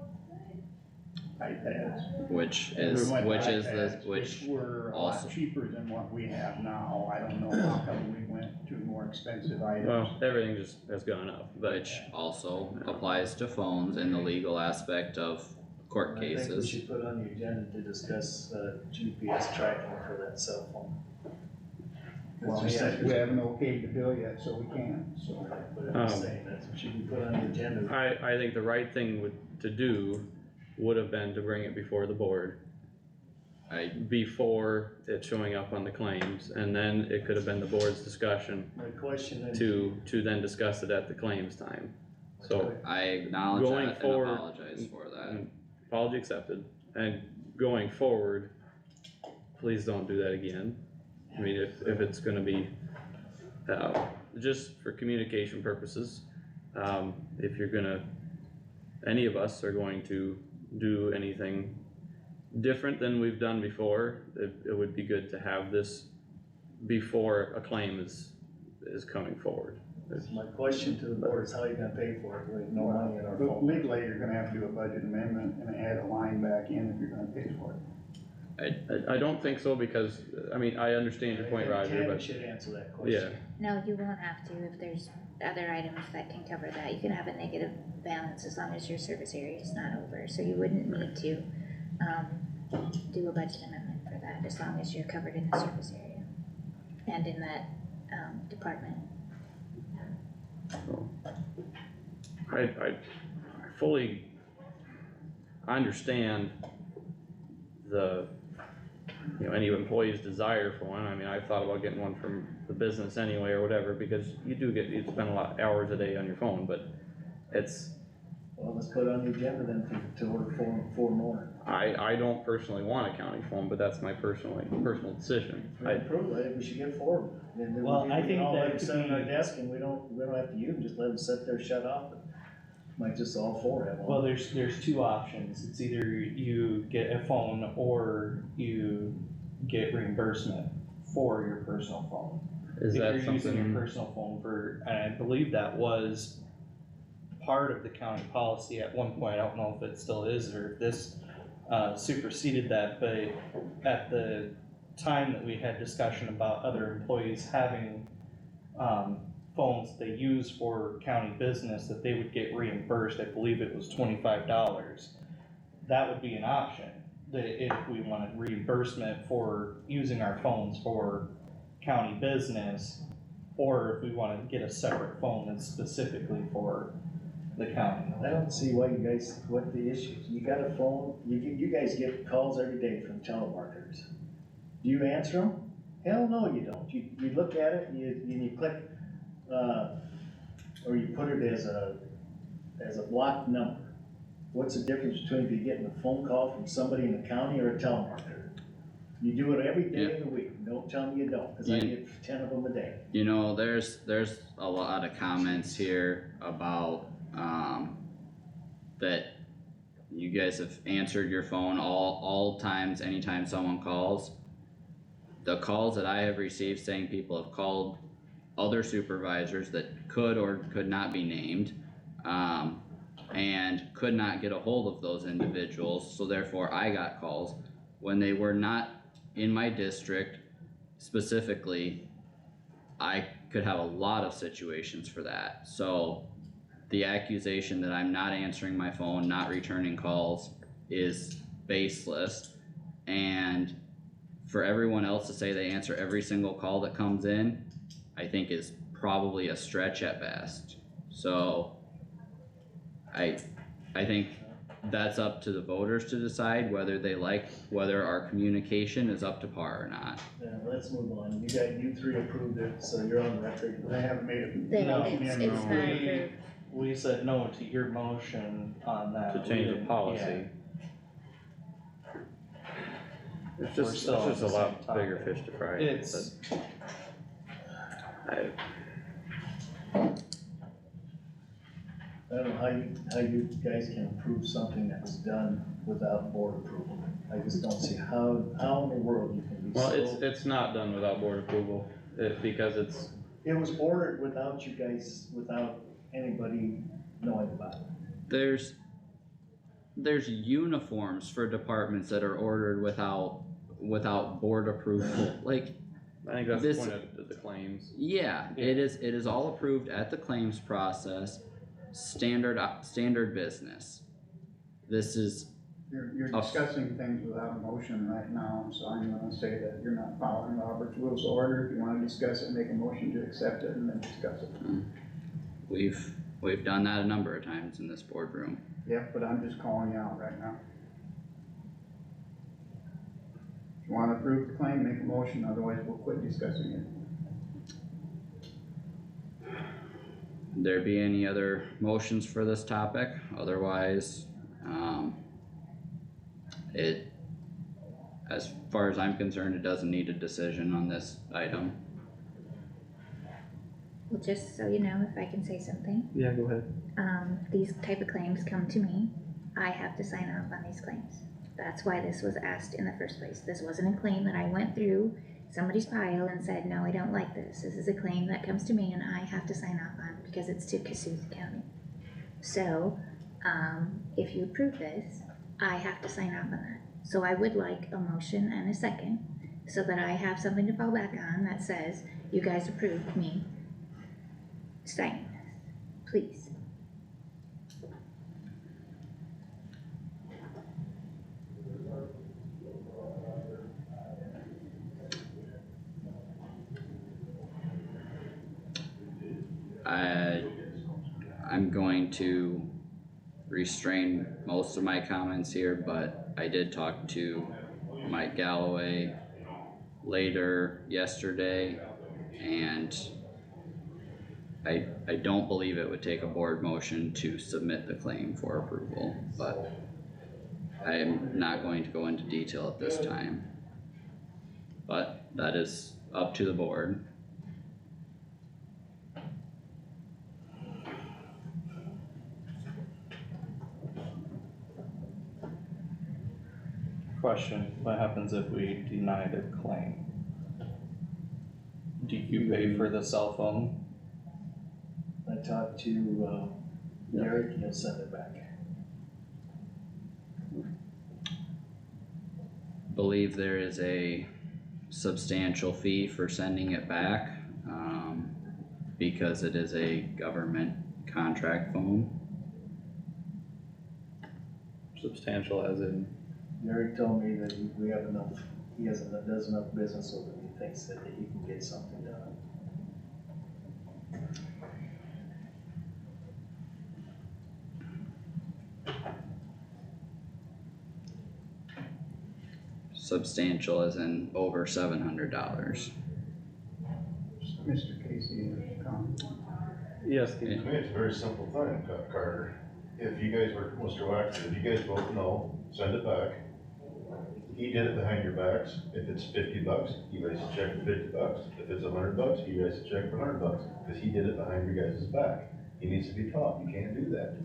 Speaker 5: iPads.
Speaker 1: which
Speaker 5: We
Speaker 1: is,
Speaker 5: went to
Speaker 1: which is
Speaker 5: iPads,
Speaker 1: the, which
Speaker 5: were a
Speaker 1: also-
Speaker 5: lot cheaper than what we have now. I don't know how come we went to more expensive items.
Speaker 3: Well, everything just has gone up, but
Speaker 1: which also applies to phones in the legal aspect of court
Speaker 4: I think we
Speaker 1: cases.
Speaker 4: should put on the agenda to discuss, GPS tracking for that cell phone.
Speaker 5: Well,
Speaker 4: Mr. Stecker.
Speaker 5: we haven't okayed the bill yet, so we can't, so.
Speaker 4: But I'm saying that should be put on the agenda.
Speaker 3: I think the right thing to do would have been to bring it before the board. Before it showing up on the claims, and then it could have been the board's discussion
Speaker 4: My question then.
Speaker 3: to then discuss it at the claims time. So,
Speaker 1: I acknowledge
Speaker 3: Going
Speaker 1: that and
Speaker 3: forward-
Speaker 1: apologize for that.
Speaker 3: apology accepted, and going forward, please don't do that again. I mean, if it's gonna be, just for communication purposes, if you're gonna, any of us are going to do anything different than we've done before, it would be good to have this before a claim is coming forward.
Speaker 4: My question to the board is how are you gonna pay for it with no money in our
Speaker 5: But
Speaker 4: phone?
Speaker 5: legally, you're gonna have to do a budget amendment and add a line back in if you're gonna pay for it.
Speaker 3: I don't think so, because, I mean, I understand your point, Roger,
Speaker 4: Tammy
Speaker 3: but,
Speaker 4: should answer that
Speaker 3: yeah,
Speaker 4: question.
Speaker 6: No, you won't have to if there's other items that can cover that. You can have a negative balance as long as your service area is not over, so you wouldn't need to, do a budget amendment for that, as long as you're covered in the service area and in that, department.
Speaker 3: I fully understand the, any employee's desire for one. I mean, I've thought about getting one from the business anyway or whatever, because you spend a lot of hours a day on your phone, but it's,
Speaker 4: Well, let's put it on the agenda then to order four more.
Speaker 3: I don't personally want a county phone, but that's my personal decision.
Speaker 4: If we approve it, we should get four of them. And then
Speaker 8: Well, I
Speaker 4: we
Speaker 8: think
Speaker 4: all
Speaker 8: that
Speaker 4: have
Speaker 8: could
Speaker 4: to sit on our
Speaker 8: be-
Speaker 4: desk and we don't have to use them, just let them sit there, shut off. Might just all four have
Speaker 8: Well,
Speaker 4: one.
Speaker 8: there's two options. It's either you get a phone or you get reimbursement for your personal phone.
Speaker 3: Is
Speaker 8: If
Speaker 3: that
Speaker 8: you're using your
Speaker 3: something,
Speaker 8: personal phone for, and I believe that was part of the county policy at one point, I don't know if it still is or if this superseded that, but at the time that we had discussion about other employees having phones they use for county business, that they would get reimbursed, I believe it was $25. That would be an option, that if we wanted reimbursement for using our phones for county business, or if we wanted to get a separate phone that's specifically for the county.
Speaker 4: I don't see why you guys, what the issue is. You got a phone, you guys get calls every day from telemarketers. Do you answer them? Hell no, you don't. You look at it and you click, or you put it as a blocked number. What's the difference between if you're getting a phone call from somebody in the county or a telemarketer? You do it every day of the week. Don't tell me you don't, cause I get 10 of them a day.
Speaker 1: There's a lot of comments here about, that you guys have answered your phone all times, anytime someone calls. The calls that I have received saying people have called other supervisors that could or could not be named, and could not get a hold of those individuals, so therefore I got calls when they were not in my district specifically. I could have a lot of situations for that, so the accusation that I'm not answering my phone, not returning calls is baseless. And for everyone else to say they answer every single call that comes in, I think is probably a stretch at best. So I think that's up to the voters to decide whether our communication is up to par or not.
Speaker 4: Let's move on. You three approved it, so you're on record.
Speaker 5: They haven't made it.
Speaker 6: They,
Speaker 8: No,
Speaker 6: it's
Speaker 5: no.
Speaker 6: not approved.
Speaker 8: We said no to your motion on that.
Speaker 3: to change the policy? It's
Speaker 8: We're
Speaker 3: just
Speaker 8: still on
Speaker 3: a
Speaker 8: the
Speaker 3: lot
Speaker 8: same
Speaker 3: bigger
Speaker 8: topic.
Speaker 3: fish to fry.
Speaker 8: It's,
Speaker 3: I-
Speaker 4: I don't know how you guys can approve something that was done without board approval. I just don't see how in the world you can be
Speaker 3: Well,
Speaker 4: so.
Speaker 3: it's not done without board approval, because it's,
Speaker 4: It was ordered without you guys, without anybody knowing about it.
Speaker 1: There's uniforms for departments that are ordered without board approval, like,
Speaker 3: I think that's the
Speaker 1: This-
Speaker 3: point of the claims.
Speaker 1: yeah, it is all approved at the claims process, standard business. This is,
Speaker 5: You're
Speaker 1: Oh.
Speaker 5: discussing things without a motion right now, so I'm gonna say that you're not following Robert's rules of order. If you wanna discuss it, make a motion to accept it and then discuss it.
Speaker 1: we've done that a number of times in this boardroom.
Speaker 5: Yeah, but I'm just calling you out right now. If you wanna approve the claim, make a motion, otherwise we'll quit discussing it.
Speaker 1: There be any other motions for this topic? Otherwise, as far as I'm concerned, it doesn't need a decision on this item.
Speaker 6: Well, just so you know, if I can say something,
Speaker 3: Yeah, go ahead.
Speaker 6: these type of claims come to me, I have to sign off on these claims. That's why this was asked in the first place. This wasn't a claim that I went through somebody's pile and said, no, I don't like this. This is a claim that comes to me and I have to sign off on because it's to Kossuth County. So, if you approve this, I have to sign off on that. So I would like a motion and a second, so that I have something to fall back on that says, you guys approved me signing this, please.
Speaker 1: I'm going to restrain most of my comments here, but I did talk to Mike Galloway later yesterday, and I don't believe it would take a board motion to submit the claim for approval, but I'm not going to go into detail at this time. But that is up to the board.
Speaker 8: Question, what happens if we deny the claim? Do you pay for the cell phone?
Speaker 4: I talked to, Derek, he'll send it back.
Speaker 1: Believe there is a substantial fee for sending it back, because it is a government contract phone.
Speaker 3: Substantial as in,
Speaker 4: Derek told me that we have enough, does enough business with him, he thinks that he can get something done.
Speaker 1: Substantial as in over $700.
Speaker 5: Mr. Casey, your comment?
Speaker 3: yes,
Speaker 7: To me, it's a very simple thing, Carter. If you guys were, Mr. Waxman, if you guys vote no, send it back. He did it behind your backs. If it's $50, you guys should check for $50. If it's $100, you guys should check for $100, because he did it behind your guys' back. He needs to be taught, you can't do that.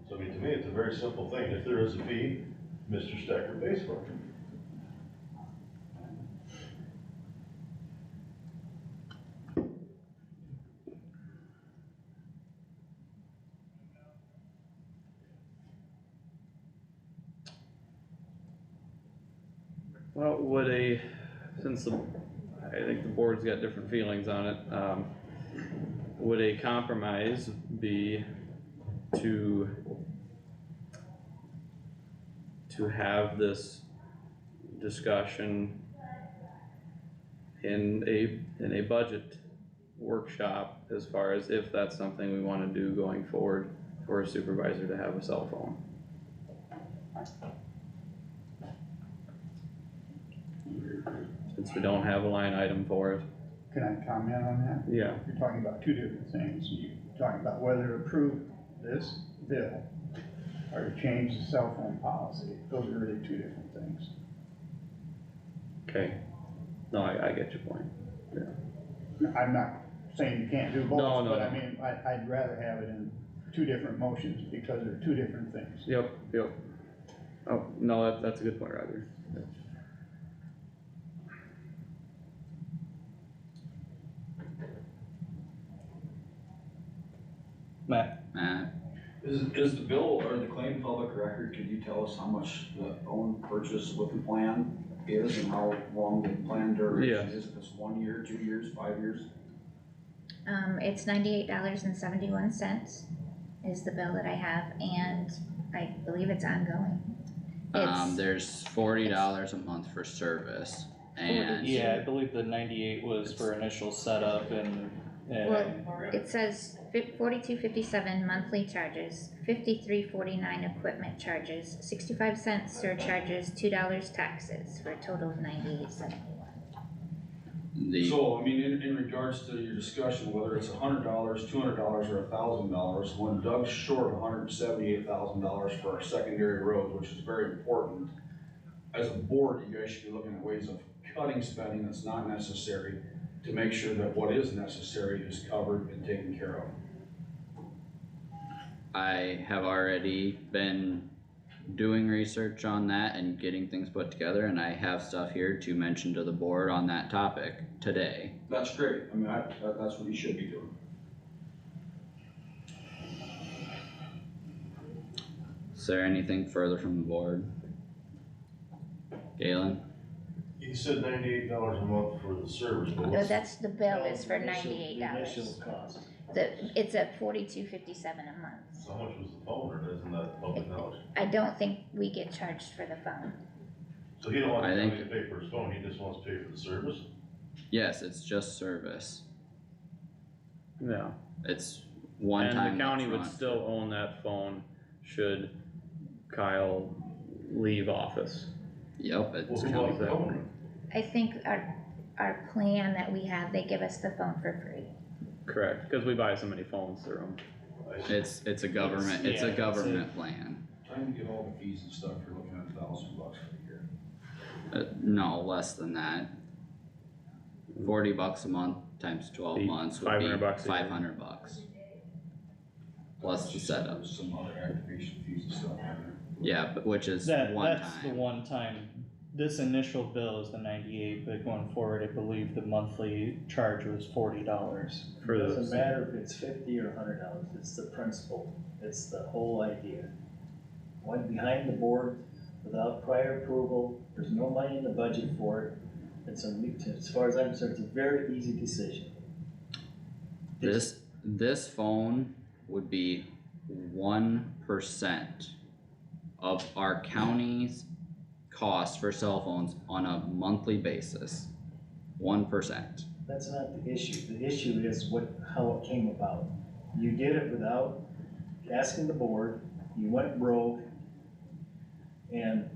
Speaker 7: So I mean, to me, it's a very simple thing. If there is a fee, Mr. Stecker pays for it.
Speaker 3: well, since I think the board's got different feelings on it, would a compromise be to have this discussion in a budget workshop, as far as if that's something we wanna do going forward for a supervisor to have a cell phone? Since we don't have a line item for it.
Speaker 5: Can I comment on that?
Speaker 3: Yeah.
Speaker 5: You're talking about two different things. You're talking about whether to approve this bill or to change the cell phone policy. Those are really two different things.
Speaker 3: Okay, no, I get your point.
Speaker 5: I'm not saying you can't do both,
Speaker 3: No, no,
Speaker 5: but I
Speaker 3: no.
Speaker 5: mean, I'd rather have it in two different motions because they're two different things.
Speaker 3: Yep. Oh, no, that's a good point, Roger.
Speaker 8: Matt,
Speaker 1: Matt,
Speaker 2: Is the bill or the claim public record, could you tell us how much the own purchase with the plan is and how long the plan duration is? If it's 1 year, 2 years, 5 years?
Speaker 6: It's $98.71 is the bill that I have, and I believe it's ongoing. It's,
Speaker 1: there's $40 a month for service, and
Speaker 8: yeah, I believe the 98 was for initial setup and,
Speaker 6: it says $42.57 monthly charges, $53.49 equipment charges, 65 cents surcharges, $2 taxes, for a total of $98.71.
Speaker 1: the,
Speaker 2: So, I mean, in regards to your discussion, whether it's $100, $200, or $1,000, when Doug's short $178,000 for our secondary roads, which is very important, as a board, you guys should be looking at ways of cutting spending that's not necessary to make sure that what is necessary is covered and taken care of.
Speaker 1: I have already been doing research on that and getting things put together, and I have stuff here to mention to the board on that topic today.
Speaker 2: That's great. I mean, that's what you should be doing.
Speaker 1: Is there anything further from the board? Galen?
Speaker 7: You said $98 a month for the service, but
Speaker 6: No,
Speaker 7: what's,
Speaker 6: that's, the bill is for
Speaker 4: The initial-
Speaker 6: $98.
Speaker 4: The initial cost.
Speaker 6: It's at $42.57 a month.
Speaker 7: so how much was the phone, or isn't that public knowledge?
Speaker 6: I don't think we get charged for the phone.
Speaker 7: So he don't want
Speaker 1: I
Speaker 7: the
Speaker 1: think-
Speaker 7: county to pay for his phone, he just wants to pay for the service?
Speaker 1: Yes, it's just service.
Speaker 3: Yeah,
Speaker 1: It's one time.
Speaker 3: and the county would
Speaker 1: upfront.
Speaker 3: still own that phone should Kyle leave office.
Speaker 1: Yep,
Speaker 7: Well,
Speaker 1: it's
Speaker 7: who
Speaker 1: county.
Speaker 7: bought the phone?
Speaker 6: I think our plan that we have, they give us the phone for free.
Speaker 3: Correct, cause we buy so many phones through them.
Speaker 7: I see.
Speaker 1: It's a government, it's
Speaker 3: yeah,
Speaker 1: a
Speaker 3: it's
Speaker 1: government plan.
Speaker 2: Trying to get all the fees and stuff, you're looking at $1,000 for the year.
Speaker 1: No, less than that. $40 a month times 12
Speaker 3: Be
Speaker 1: months would be
Speaker 3: $500 a year.
Speaker 1: $500. Plus the setup.
Speaker 2: There's some other activation fees and stuff in there.
Speaker 1: Yeah, but which is
Speaker 8: that's
Speaker 1: one
Speaker 8: the
Speaker 1: time.
Speaker 8: one time. This initial bill is the 98, but going forward, I believe the monthly charge was $40 for
Speaker 4: It
Speaker 8: those.
Speaker 4: doesn't matter if it's $50 or $100, it's the principle, it's the whole idea. Went behind the board without prior approval, there's no money in the budget for it. It's as far as I'm concerned, it's a very easy decision.
Speaker 1: This phone would be 1% of our county's cost for cell phones on a monthly basis. 1%.
Speaker 4: That's not the issue, the issue is how it came about. You did it without asking the board, you went rogue, and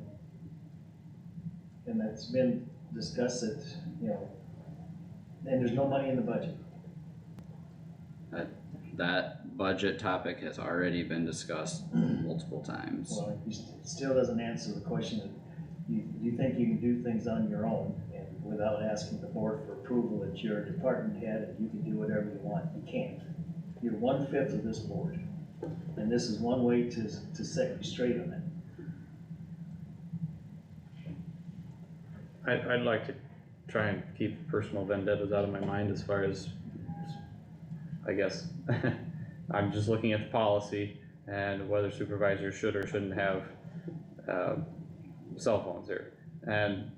Speaker 4: that's been discussed that, and there's no money in the budget.
Speaker 1: That budget topic has already been discussed multiple times.
Speaker 4: Well, it still doesn't answer the question that you think you can do things on your own and without asking the board for approval that you're a department head and you can do whatever you want. You can't. You're 1/5 of this board. And this is one way to set you straight on it.
Speaker 3: I'd like to try and keep personal vendettas out of my mind as far as, I guess, I'm just looking at the policy and whether supervisors should or shouldn't have, cell phones here. And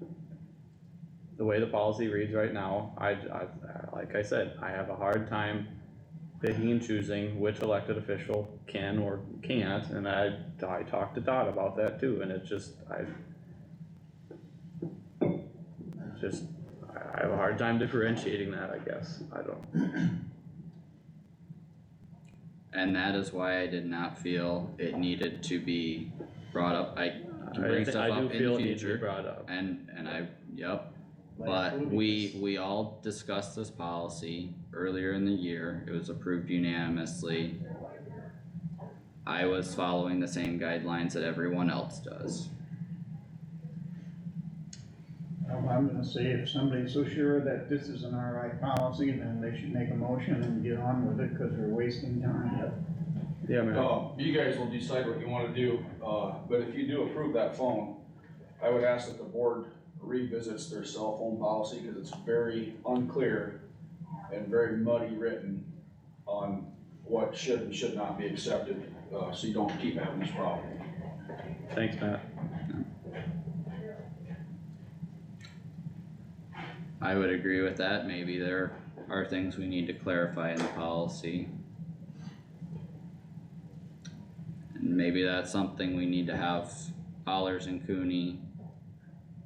Speaker 3: the way the policy reads right now, like I said, I have a hard time picking and choosing which elected official can or can't, and I talked to Todd about that too, and it's just, I have a hard time differentiating that, I guess, I don't.
Speaker 1: And that is why I did not feel it needed to be brought up. I can bring stuff
Speaker 3: I do
Speaker 1: up in
Speaker 3: feel
Speaker 1: the
Speaker 3: it needs to be
Speaker 1: future,
Speaker 3: brought up.
Speaker 1: and yep.
Speaker 4: By
Speaker 1: But
Speaker 4: approving this.
Speaker 1: we all discussed this policy earlier in the year, it was approved unanimously. I was following the same guidelines that everyone else does.
Speaker 5: I'm gonna say if somebody's so sure that this is an RI policy, then they should make a motion and get on with it, cause they're wasting time.
Speaker 3: Yeah, man,
Speaker 2: You guys will decide what you wanna do, but if you do approve that phone, I would ask that the board revisits their cell phone policy, cause it's very unclear and very muddy written on what should and should not be accepted, so you don't keep having this problem.
Speaker 3: thanks, Matt.
Speaker 1: I would agree with that, maybe there are things we need to clarify in the policy. And maybe that's something we need to have Allers and Cooney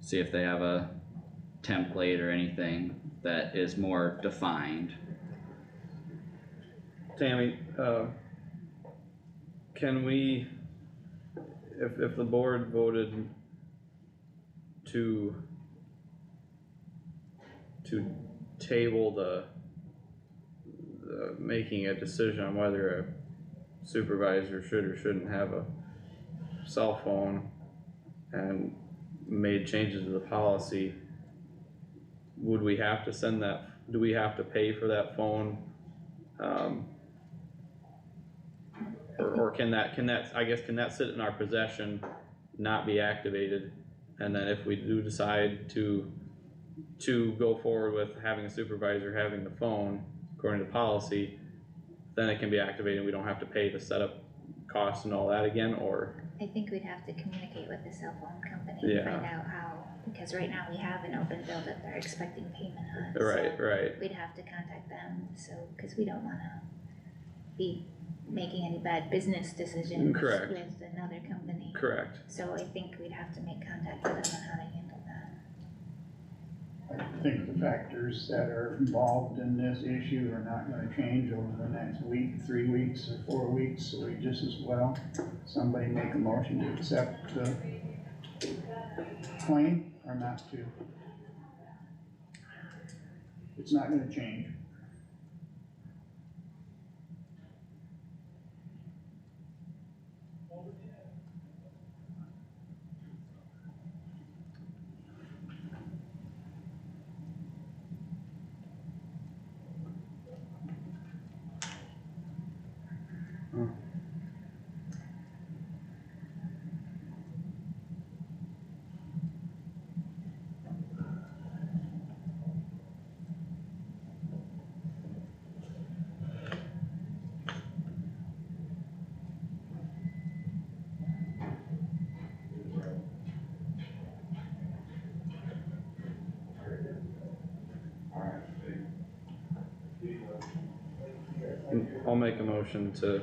Speaker 1: see if they have a template or anything that is more defined.
Speaker 3: Tammy, can we, if the board voted to table the making a decision on whether a supervisor should or shouldn't have a cell phone and made changes to the policy, would we have to send that, do we have to pay for that phone? Or can that, I guess, can that sit in our possession, not be activated? And then if we do decide to go forward with having a supervisor having the phone, according to policy, then it can be activated, we don't have to pay the setup costs and all that again, or?
Speaker 6: I think we'd have to communicate with the cell phone company to
Speaker 3: Yeah.
Speaker 6: find out how, because right now we have an open bill that they're expecting payment on. so
Speaker 3: Right,
Speaker 6: We'd have to contact them, so, cause we don't wanna be making any bad business decisions
Speaker 3: Correct.
Speaker 6: with another company.
Speaker 3: correct.
Speaker 6: So I think we'd have to make contact with them on how to handle that.
Speaker 5: I think the factors that are involved in this issue are not gonna change over the next week, 3 weeks, or 4 weeks, so we just as well, somebody make a motion to accept the claim or not to. It's not gonna change.
Speaker 3: I'll make a motion to,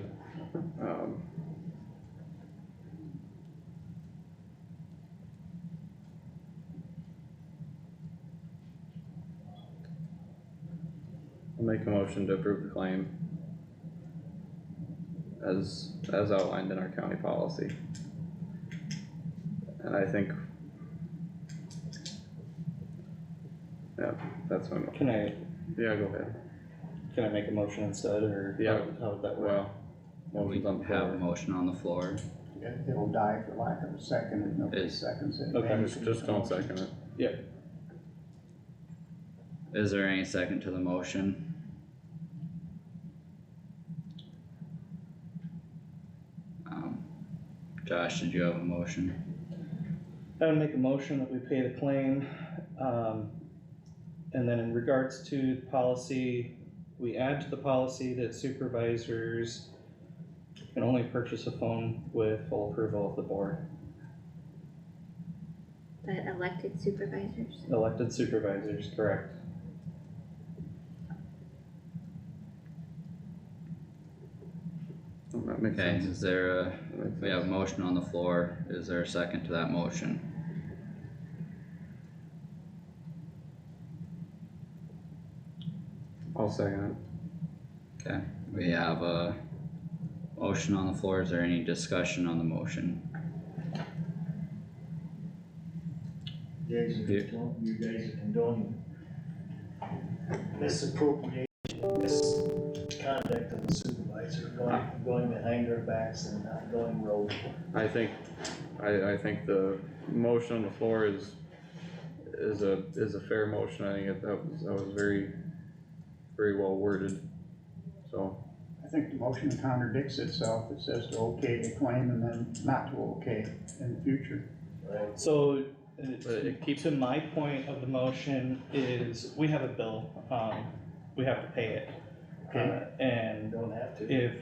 Speaker 3: I'll make a motion to approve the claim as outlined in our county policy. And I think, yeah, that's my,
Speaker 8: Can I
Speaker 3: yeah, go ahead.
Speaker 8: make a motion instead, or
Speaker 3: Yeah.
Speaker 8: how would that work?
Speaker 3: Well,
Speaker 1: We
Speaker 3: motion's on the
Speaker 1: have a
Speaker 3: floor.
Speaker 1: motion on the floor.
Speaker 5: It'll die for lack of a second if nobody
Speaker 1: Is-
Speaker 5: seconds it.
Speaker 8: Okay.
Speaker 3: Just don't second it.
Speaker 1: Is there any second to the motion? Josh, did you have a motion?
Speaker 8: I would make a motion that we pay the claim, and then in regards to the policy, we add to the policy that supervisors can only purchase a phone with full approval of the board,
Speaker 6: But elected supervisors,
Speaker 8: elected supervisors, correct?
Speaker 3: That makes
Speaker 1: Okay,
Speaker 3: sense.
Speaker 1: is there a,
Speaker 3: That makes
Speaker 1: we have a
Speaker 3: sense.
Speaker 1: motion on the floor, is there a second to that motion?
Speaker 3: I'll second
Speaker 1: Okay, we have a motion on the floor, is there any discussion on the motion?
Speaker 4: You guys are condoning misappropriation, misconduct of the supervisor, going behind their backs and not going rogue.
Speaker 3: it. I think the motion on the floor is a fair motion. I think that was very, very well worded, so.
Speaker 5: I think the motion contradicts itself. It says to okay the claim and then not to okay in the future.
Speaker 4: Right.
Speaker 8: So, to my point of the motion is, we have a bill, we have to pay it.
Speaker 5: Okay.
Speaker 4: You
Speaker 8: And
Speaker 4: don't have to.
Speaker 8: if,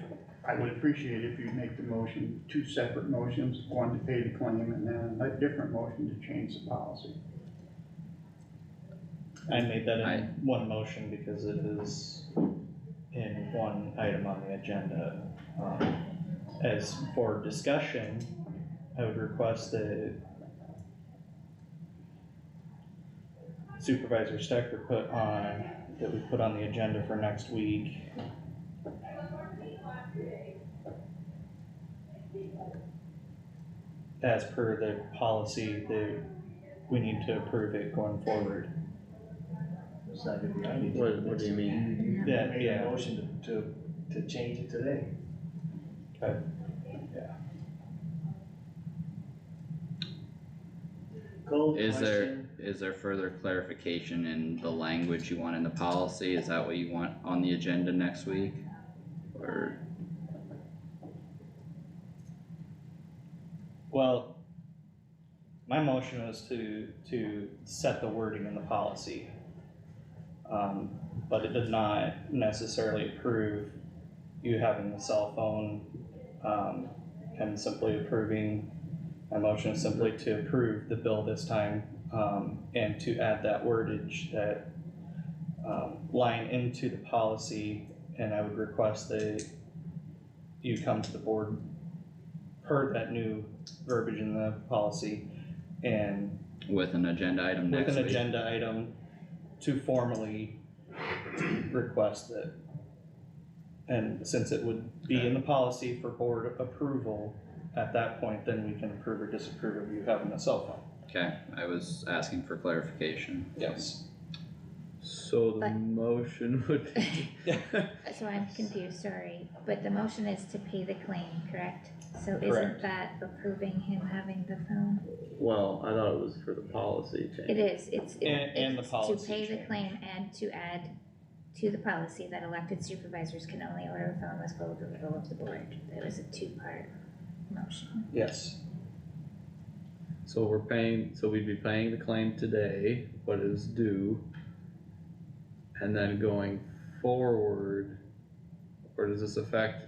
Speaker 5: I would appreciate if you'd make the motion, two separate motions, one to pay the claim and then a different motion to change the policy.
Speaker 8: I made that in one motion because it is in one item on the agenda. As for discussion, I would request that Supervisor Stecker that we put on the agenda for next week. As per the policy, that we need to approve it going forward.
Speaker 4: It's not gonna be anything.
Speaker 3: What do you mean?
Speaker 4: You
Speaker 8: Yeah,
Speaker 4: made
Speaker 8: yeah.
Speaker 4: a motion to change it today.
Speaker 8: Okay.
Speaker 4: Cole,
Speaker 1: Is
Speaker 4: question?
Speaker 1: there further clarification in the language you want in the policy? Is that what you want on the agenda next week? Or,
Speaker 8: Well, my motion was to set the wording in the policy. But it did not necessarily approve you having the cell phone. And simply approving, my motion is simply to approve the bill this time, and to add that wordage, that line into the policy. And I would request that you come to the board per that new verbiage in the policy and
Speaker 1: with an agenda item
Speaker 8: with
Speaker 1: next
Speaker 8: an
Speaker 1: week?
Speaker 8: agenda item to formally request it. And since it would be in the policy for board approval, at that point, then we can approve or disapprove of you having a cell phone.
Speaker 1: Okay, I was asking for clarification.
Speaker 8: Yes.
Speaker 3: So the
Speaker 6: But-
Speaker 3: motion would be.
Speaker 6: So I'm confused, sorry, but the motion is to pay the claim, correct? So isn't
Speaker 8: Correct.
Speaker 6: that approving him having the phone?
Speaker 3: Well, I thought it was for the policy change.
Speaker 6: It is, it's
Speaker 8: And the
Speaker 6: to
Speaker 8: policy
Speaker 6: pay the
Speaker 8: change.
Speaker 6: claim and to add to the policy that elected supervisors can only order a phone with full approval of the board. There was a two-part motion.
Speaker 8: Yes.
Speaker 3: So we'd be paying the claim today, what is due. And then going forward, or does this affect,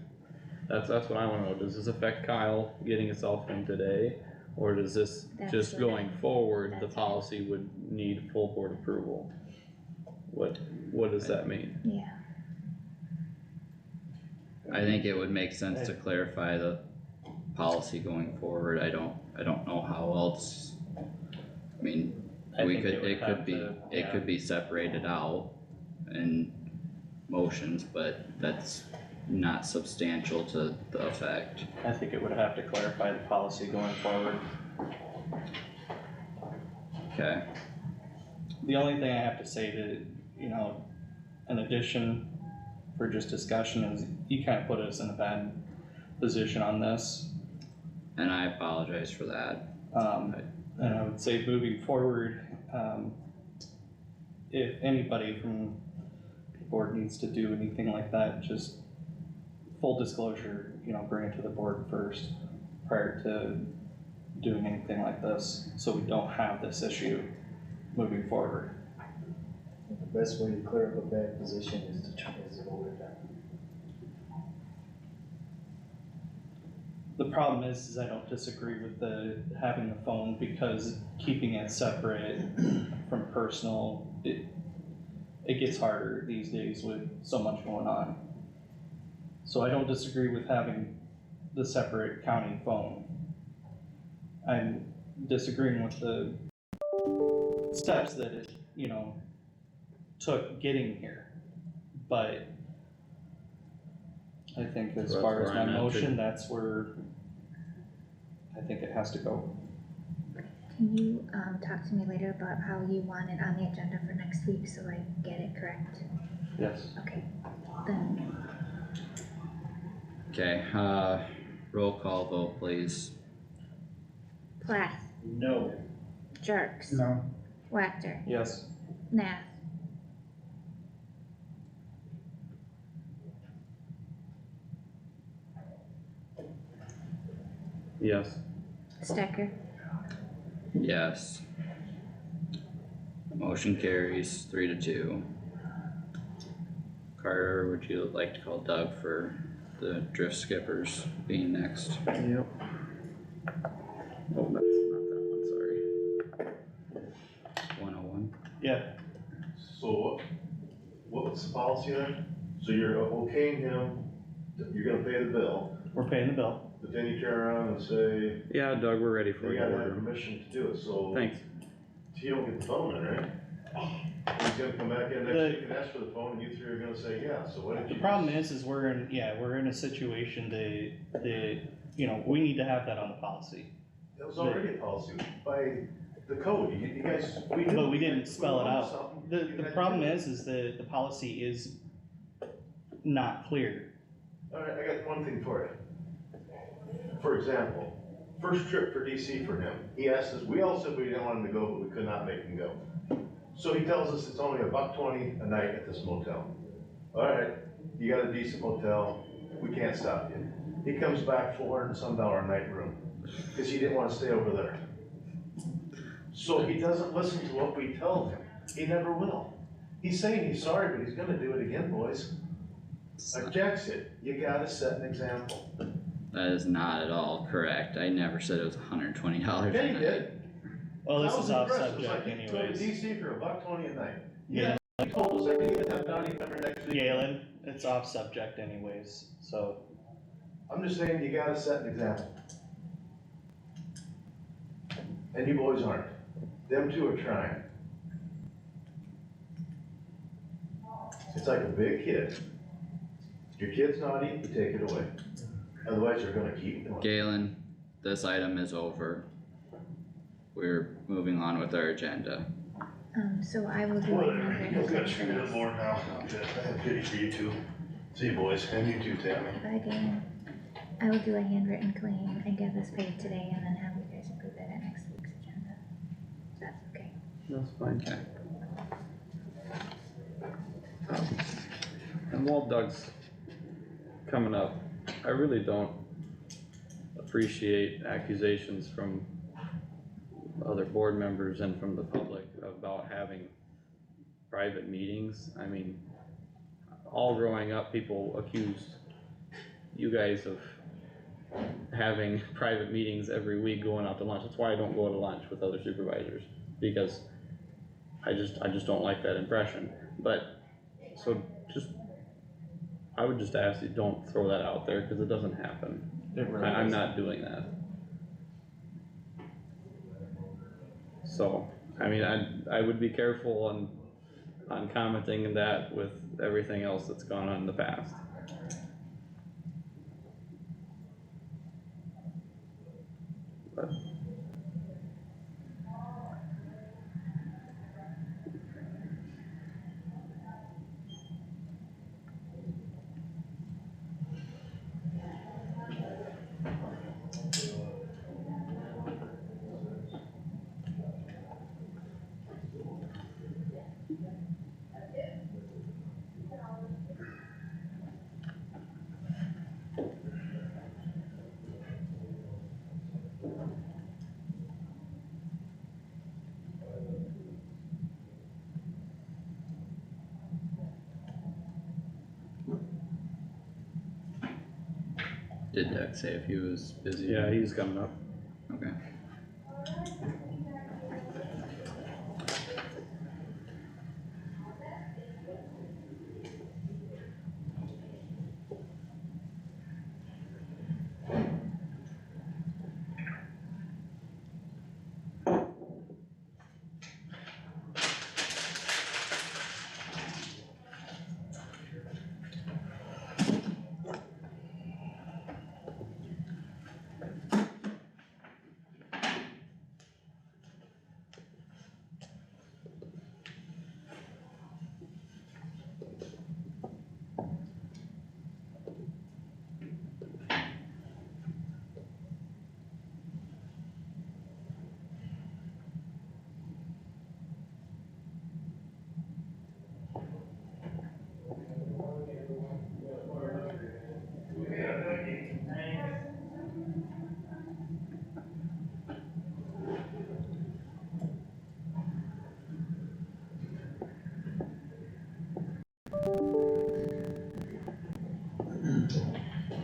Speaker 3: that's what I wanna know, does this affect Kyle getting a cell phone today? Or does this,
Speaker 6: That's
Speaker 3: just
Speaker 6: what
Speaker 3: going forward, the
Speaker 6: that's it.
Speaker 3: policy would need full board approval? What does that mean?
Speaker 6: Yeah,
Speaker 1: I think it would make sense to clarify the policy going forward. I don't know how else. I mean,
Speaker 8: I
Speaker 1: we
Speaker 8: think
Speaker 1: could,
Speaker 8: would
Speaker 1: it
Speaker 8: have
Speaker 1: could be,
Speaker 8: to-
Speaker 1: it
Speaker 8: yeah.
Speaker 1: could be separated out in motions, but that's not substantial to the effect.
Speaker 8: I think it would have to clarify the policy going forward.
Speaker 1: Okay,
Speaker 8: The only thing I have to say to, in addition for just discussion is you kind of put us in a bad position on this.
Speaker 1: and I apologize for that.
Speaker 8: And I would say moving forward, if anybody from the board needs to do anything like that, just full disclosure, bring it to the board first prior to doing anything like this, so we don't have this issue moving forward.
Speaker 4: The best way to clear up a bad position is to vote it down.
Speaker 8: The problem is I don't disagree with having the phone, because keeping it separate from personal, it gets harder these days with so much going on. So I don't disagree with having the separate county phone. I'm disagreeing with the steps that it, took getting here. But I think as
Speaker 3: So
Speaker 8: far
Speaker 3: that's
Speaker 8: as
Speaker 3: where
Speaker 8: my
Speaker 3: I'm at too.
Speaker 8: motion, that's where I think it has to go.
Speaker 6: can you, talk to me later about how you want it on the agenda for next week, so I get it correct?
Speaker 8: Yes.
Speaker 6: Okay, then,
Speaker 1: Okay, roll call vote, please.
Speaker 6: Plath,
Speaker 4: No.
Speaker 6: Jerks,
Speaker 5: No,
Speaker 6: Wactor,
Speaker 8: Yes.
Speaker 6: Nath,
Speaker 3: Yes.
Speaker 6: Stecker,
Speaker 1: Yes. Motion carries 3-2. Carter, would you like to call Doug for the drift skippers being next?
Speaker 3: Yep. Oh, that's not that one, sorry.
Speaker 1: 101.
Speaker 8: Yeah,
Speaker 7: So what's the policy then? So you're okaying him, you're gonna pay the bill,
Speaker 8: we're paying the bill.
Speaker 7: but then you turn around and say,
Speaker 3: Yeah, Doug, we're ready for
Speaker 7: they
Speaker 3: you.
Speaker 7: gotta have
Speaker 3: Order.
Speaker 7: permission to do it, so.
Speaker 3: Thanks.
Speaker 7: He don't get the phone then, right? He's gonna come back in next
Speaker 8: The-
Speaker 7: week and ask for the phone, and you three are gonna say, yeah, so why didn't you?
Speaker 8: The problem is we're in a situation we need to have that on the policy.
Speaker 7: It was already a policy by the code, you guys, we knew.
Speaker 8: But we didn't spell it
Speaker 7: wanted
Speaker 8: out.
Speaker 7: something,
Speaker 8: The
Speaker 7: you had to
Speaker 8: problem
Speaker 7: do it.
Speaker 8: is the policy is not clear.
Speaker 7: Alright, I got one thing for you. For example, first trip for DC for him, he asked us, we all said we didn't want him to go, but we could not make him go. So he tells us it's only $120 a night at this motel. Alright, you got a decent motel, we can't stop you. He comes back $400 and some a night room, cause he didn't wanna stay over there. So he doesn't listen to what we tell him, he never will. He's saying he's sorry, but he's gonna do it again, boys. Like Jack said, you gotta set an example.
Speaker 1: That is not at all correct. I never said it was $120 a
Speaker 7: Yeah, you
Speaker 1: night.
Speaker 7: did.
Speaker 8: Well, this
Speaker 7: I was
Speaker 8: is off
Speaker 7: impressed. It was
Speaker 8: subject
Speaker 7: like you go to
Speaker 8: anyways.
Speaker 7: DC for $120 a night.
Speaker 8: Yeah.
Speaker 7: He told us I could even have Donnie come here next week.
Speaker 8: Galen, it's off subject anyways, so.
Speaker 7: I'm just saying, you gotta set an example. And you boys aren't. Them two are trying. It's like a big kid. Your kid's naughty, you take it away. Otherwise, they're gonna keep doing it.
Speaker 1: Galen, this item is over. We're moving on with our agenda.
Speaker 6: so I will do.
Speaker 7: Whatever,
Speaker 6: another
Speaker 7: you guys got
Speaker 6: for
Speaker 7: screwed up
Speaker 6: this.
Speaker 7: more now. I have pity for you two. See you boys, and you too, Tammy.
Speaker 6: Again, I will do a handwritten claim and get this paid today and then have you guys approve it at next week's agenda. That's okay.
Speaker 3: That's fine.
Speaker 1: Okay.
Speaker 3: And while Doug's coming up, I really don't appreciate accusations from other board members and from the public about having private meetings. I mean, all growing up, people accused you guys of having private meetings every week going out to lunch. That's why I don't go to lunch with other supervisors, because I just don't like that impression. But, so I would just ask you, don't throw that out there, cause it doesn't happen. I'm not doing that. So, I mean, I would be careful on commenting that with everything else that's gone on in the past. But
Speaker 1: Did Doug say if he was busy?
Speaker 3: yeah, he's coming up.
Speaker 1: Okay.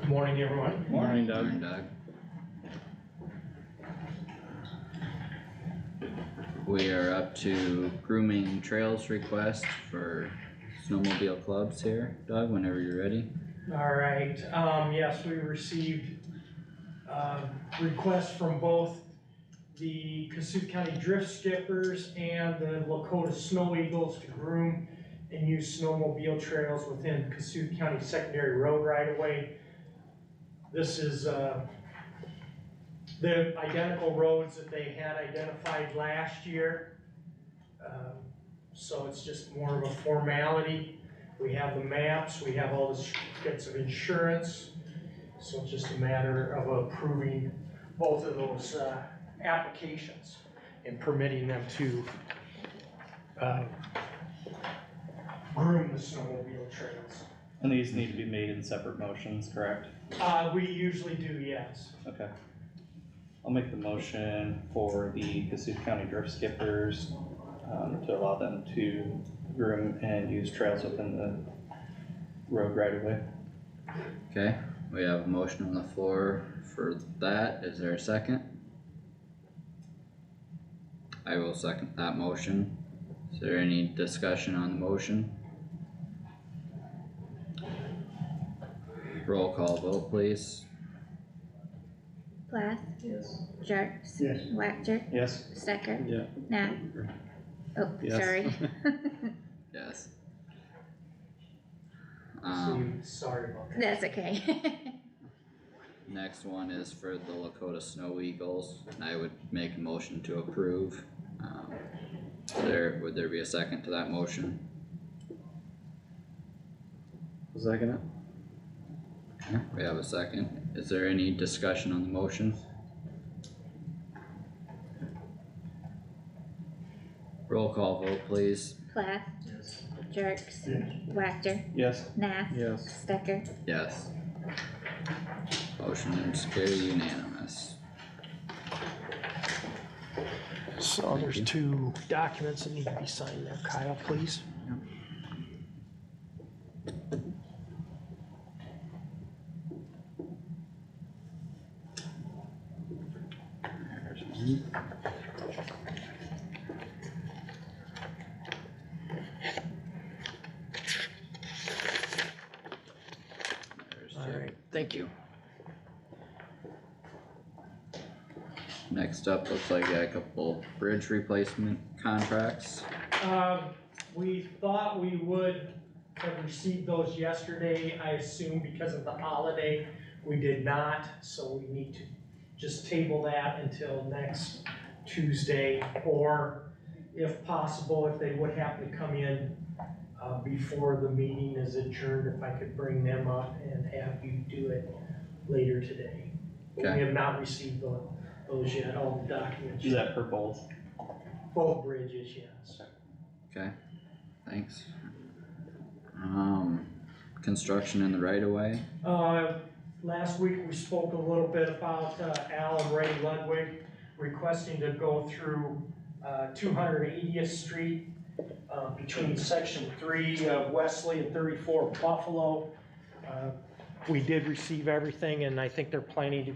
Speaker 10: Morning, everyone.
Speaker 3: Morning, Doug.
Speaker 1: Morning, Doug. We are up to grooming trails request for snowmobile clubs here. Doug, whenever you're ready.
Speaker 10: All right, yes, we received, requests from both the Kossuth County Drift Skippers and the Lakota Snow Eagles to groom and use snowmobile trails within Kossuth County Secondary Road right-of-way. This is, the identical roads that they had identified last year. So it's just more of a formality. We have the maps, we have all the certificates of insurance. So it's just a matter of approving both of those, applications and permitting them to, groom the snowmobile trails.
Speaker 8: And these need to be made in separate motions, correct?
Speaker 10: We usually do, yes.
Speaker 8: Okay. I'll make the motion for the Kossuth County Drift Skippers, to allow them to groom and use trails within the road right of way.
Speaker 1: Okay, we have a motion on the floor for that. Is there a second? I will second that motion. Is there any discussion on the motion? Roll call vote, please.
Speaker 6: Plath,
Speaker 4: Yes.
Speaker 6: Jerks,
Speaker 5: Yes.
Speaker 6: Wactor,
Speaker 8: Yes?
Speaker 6: Stecker,
Speaker 3: Yeah.
Speaker 6: Nat. Oh,
Speaker 3: Yes.
Speaker 6: sorry.
Speaker 1: Yes.
Speaker 10: Sorry about that.
Speaker 6: That's okay.
Speaker 1: Next one is for the Lakota Snow Eagles, and I would make a motion to approve. Would there be a second to that motion?
Speaker 3: Second it?
Speaker 1: Okay, we have a second. Is there any discussion on the motion? Roll call vote, please.
Speaker 6: Plath,
Speaker 4: Yes.
Speaker 6: Jerks,
Speaker 5: Yes.
Speaker 6: Wactor,
Speaker 8: Yes.
Speaker 6: Nath,
Speaker 3: Yes.
Speaker 6: Stecker.
Speaker 1: Yes. Motion is carried unanimous.
Speaker 10: So there's two documents that need to be signed there, Kyle, please.
Speaker 1: There's one. There's
Speaker 10: All
Speaker 1: two.
Speaker 10: right, thank you.
Speaker 1: Next up, looks like a couple bridge replacement contracts.
Speaker 10: We thought we would have received those yesterday. I assume because of the holiday, we did not, so we need to just table that until next Tuesday. Or if possible, if they would happen to come in before the meeting is adjourned, if I could bring them up and have you do it later today. We
Speaker 1: Okay.
Speaker 10: have not received those yet, all the documents.
Speaker 8: Is that for both?
Speaker 10: Both bridges, yes.
Speaker 1: Okay, thanks. Construction in the right of way.
Speaker 10: Last week, we spoke a little bit about Al and Ray Ludwig requesting to go through 280th Street between section 3 of Wesley and 34 Buffalo. We did receive everything, and I think they're planning to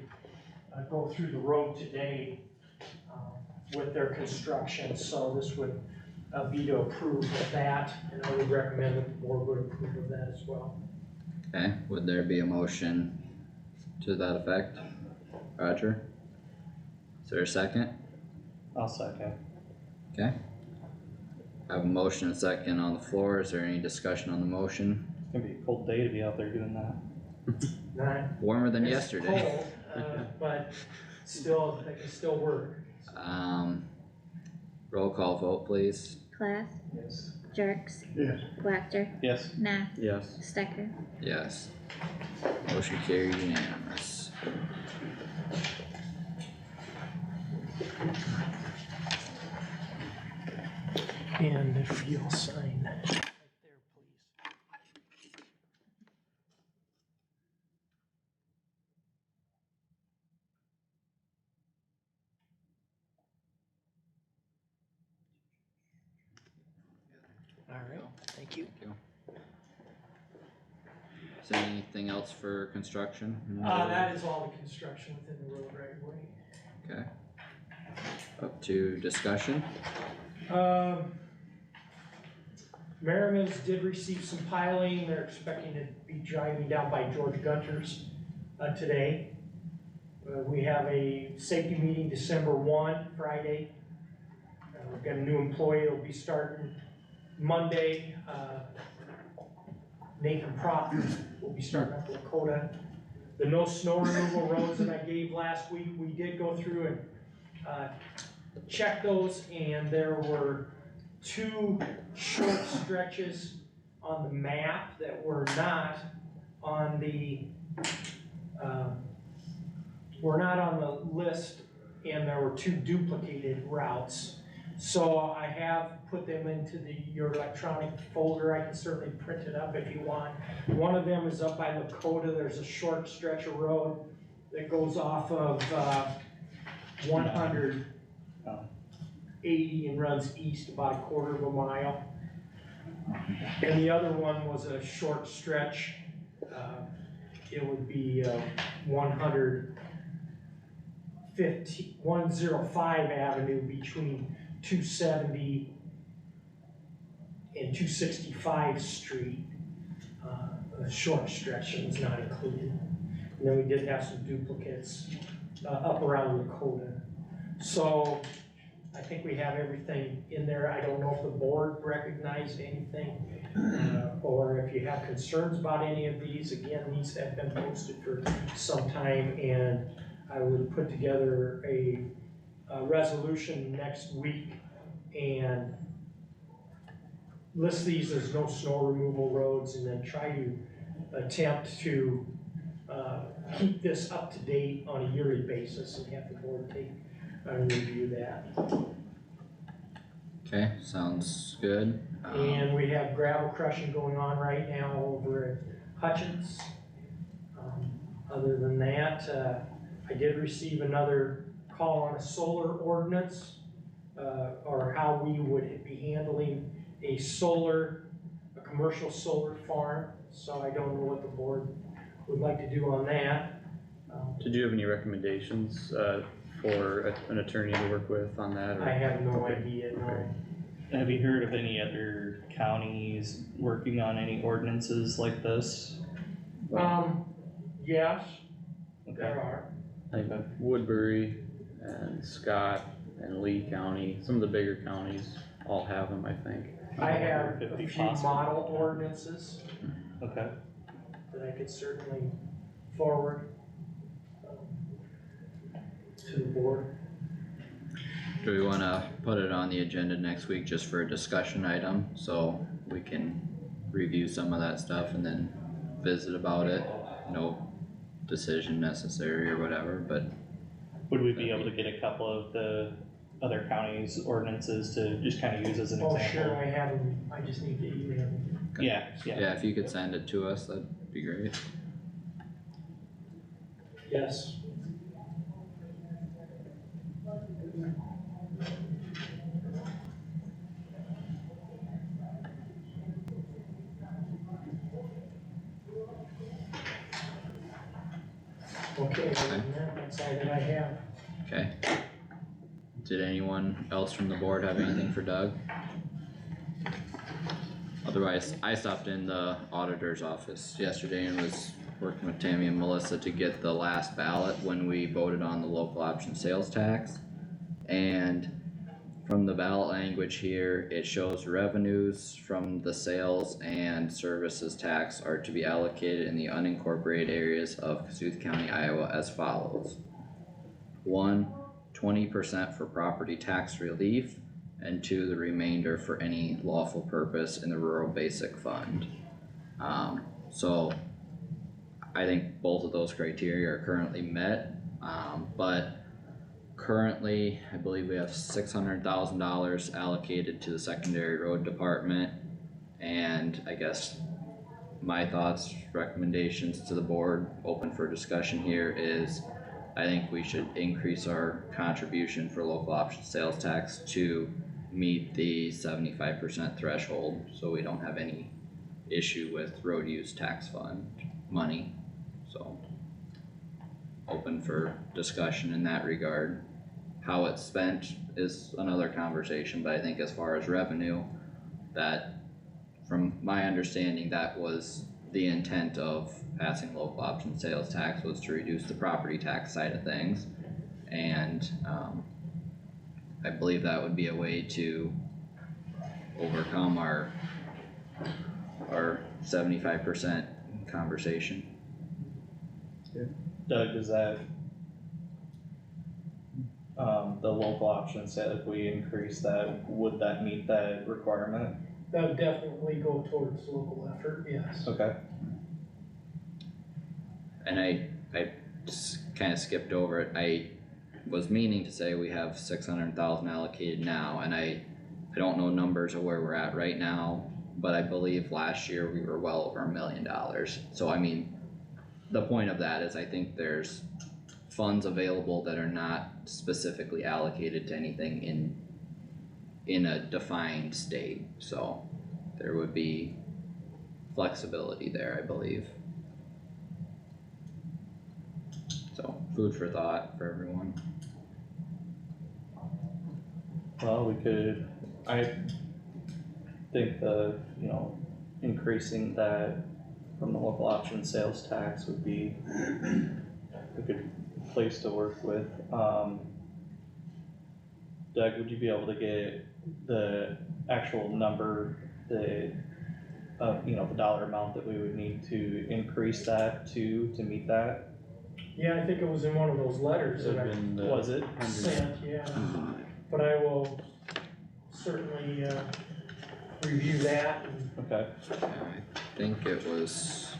Speaker 10: go through the road today with their construction, so this would be to approve of that, and I would recommend that the board would approve of that as well.
Speaker 1: Okay, would there be a motion to that effect? Roger? Is there a second?
Speaker 8: I'll second.
Speaker 1: Okay. I have a motion and a second on the floor. Is there any discussion on the motion?
Speaker 8: It's gonna be a cold day to be out there doing that.
Speaker 10: Not
Speaker 1: Warmer than
Speaker 10: It's
Speaker 1: yesterday.
Speaker 10: cold, but still, they can still work.
Speaker 1: Roll call vote, please.
Speaker 6: Plath,
Speaker 4: Yes.
Speaker 6: Jerks,
Speaker 5: Yes.
Speaker 6: Wactor,
Speaker 8: Yes.
Speaker 6: Nath,
Speaker 3: Yes.
Speaker 6: Stecker.
Speaker 1: Yes. Motion carried unanimous.
Speaker 10: And if you'll sign right there, please. All right, thank you.
Speaker 1: Is there anything else for construction?
Speaker 10: That is all the construction within the road right away.
Speaker 1: Okay. Up to discussion.
Speaker 10: Merriman's did receive some piling, they're expecting to be driving down by George Gunter's, today. We have a safety meeting December 1, Friday. We've got a new employee that'll be starting Monday, Nathan Proctor will be starting up in Lakota. The no snow removal roads that I gave last week, we did go through and, check those, and there were 2 short stretches on the map that were not on the, list, and there were 2 duplicated routes. So I have put them into your electronic folder. I can certainly print it up if you want. One of them is up by Lakota. There's a short stretch of road that goes off of 180 and runs east about a quarter of a mile. And the other one was a short stretch. It would be 105 Avenue between 270 and 265 Street. A short stretch that was not included. And then we did have some duplicates up around Lakota. So I think we have everything in there. I don't know if the board recognized anything, or if you have concerns about any of these. Again, these have been posted for some time, and I would put together a resolution next week and list these as no snow removal roads, and then try to attempt to keep this up to date on a yearly basis and have the board take and review that.
Speaker 1: Okay, sounds good.
Speaker 10: And we have gravel crushing going on right now over at Hutchins. Other than that, I did receive another call on a solar ordinance, or how we would be handling a commercial solar farm. So I don't know what the board would like to do on that.
Speaker 3: Did you have any recommendations, for an attorney to work with on that?
Speaker 10: I have no idea, no.
Speaker 3: Okay.
Speaker 8: Have you heard of any other counties working on any ordinances like this?
Speaker 10: Yes,
Speaker 8: Okay.
Speaker 10: there are.
Speaker 3: Like Woodbury and Scott and Lee County, some of the bigger counties all have them, I think.
Speaker 10: I have
Speaker 8: If
Speaker 10: a
Speaker 8: it
Speaker 10: few
Speaker 8: possible.
Speaker 10: model ordinances
Speaker 8: Okay.
Speaker 10: that I could certainly forward to the board.
Speaker 1: Do we wanna put it on the agenda next week just for a discussion item, so we can review some of that stuff and then visit about it? No decision necessary or whatever, but
Speaker 8: Would we be able to get a couple of the other counties' ordinances to just kind of use as an
Speaker 10: Oh,
Speaker 8: example?
Speaker 10: sure, I have them, I just need to email them.
Speaker 8: Yeah, yeah.
Speaker 1: yeah, if you could send it to us, that'd be great.
Speaker 10: Yes. Okay, other than that, that's all that I have.
Speaker 1: Okay. Did anyone else from the board have anything for Doug? Otherwise, I stopped in the auditor's office yesterday and was working with Tammy and Melissa to get the last ballot when we voted on the local option sales tax. And from the ballot language here, it shows revenues from the sales and services tax are to be allocated in the unincorporated areas of Kossuth County, Iowa as follows. 1, 20% for property tax relief, and 2, the remainder for any lawful purpose in the rural basic fund. So I think both of those criteria are currently met, but currently, I believe we have $600,000 allocated to the secondary road department. And I guess my thoughts, recommendations to the board, open for discussion here, is I think we should increase our contribution for local option sales tax to meet the 75% threshold, so we don't have any issue with road use tax fund. money, so. Open for discussion in that regard. How it's spent is another conversation, but I think as far as revenue, that, from my understanding, that was the intent of passing local option sales tax, was to reduce the property tax side of things. And, I believe that would be a way to overcome our 75% conversation.
Speaker 8: Doug, does that, the local option sale, if we increase that, would that meet that requirement?
Speaker 10: That would definitely go towards local effort, yes.
Speaker 8: Okay.
Speaker 1: And I just kinda skipped over it, I was meaning to say we have 600,000 allocated now, and I don't know numbers of where we're at right now, but I believe last year we were well over $1 million, so I mean, the point of that is I think there's funds available that are not specifically allocated to anything in a defined state, so there would be flexibility there, I believe. So, food for thought for everyone.
Speaker 8: Well, we could, I think increasing that from the local option sales tax would be a good place to work with. Doug, would you be able to get the actual number, the dollar amount that we would need to increase that to meet that?
Speaker 10: Yeah, I think it was in one of those letters that I
Speaker 8: Was it?
Speaker 10: sent, yeah. But I will certainly, review that and
Speaker 8: Okay.
Speaker 1: I think it was.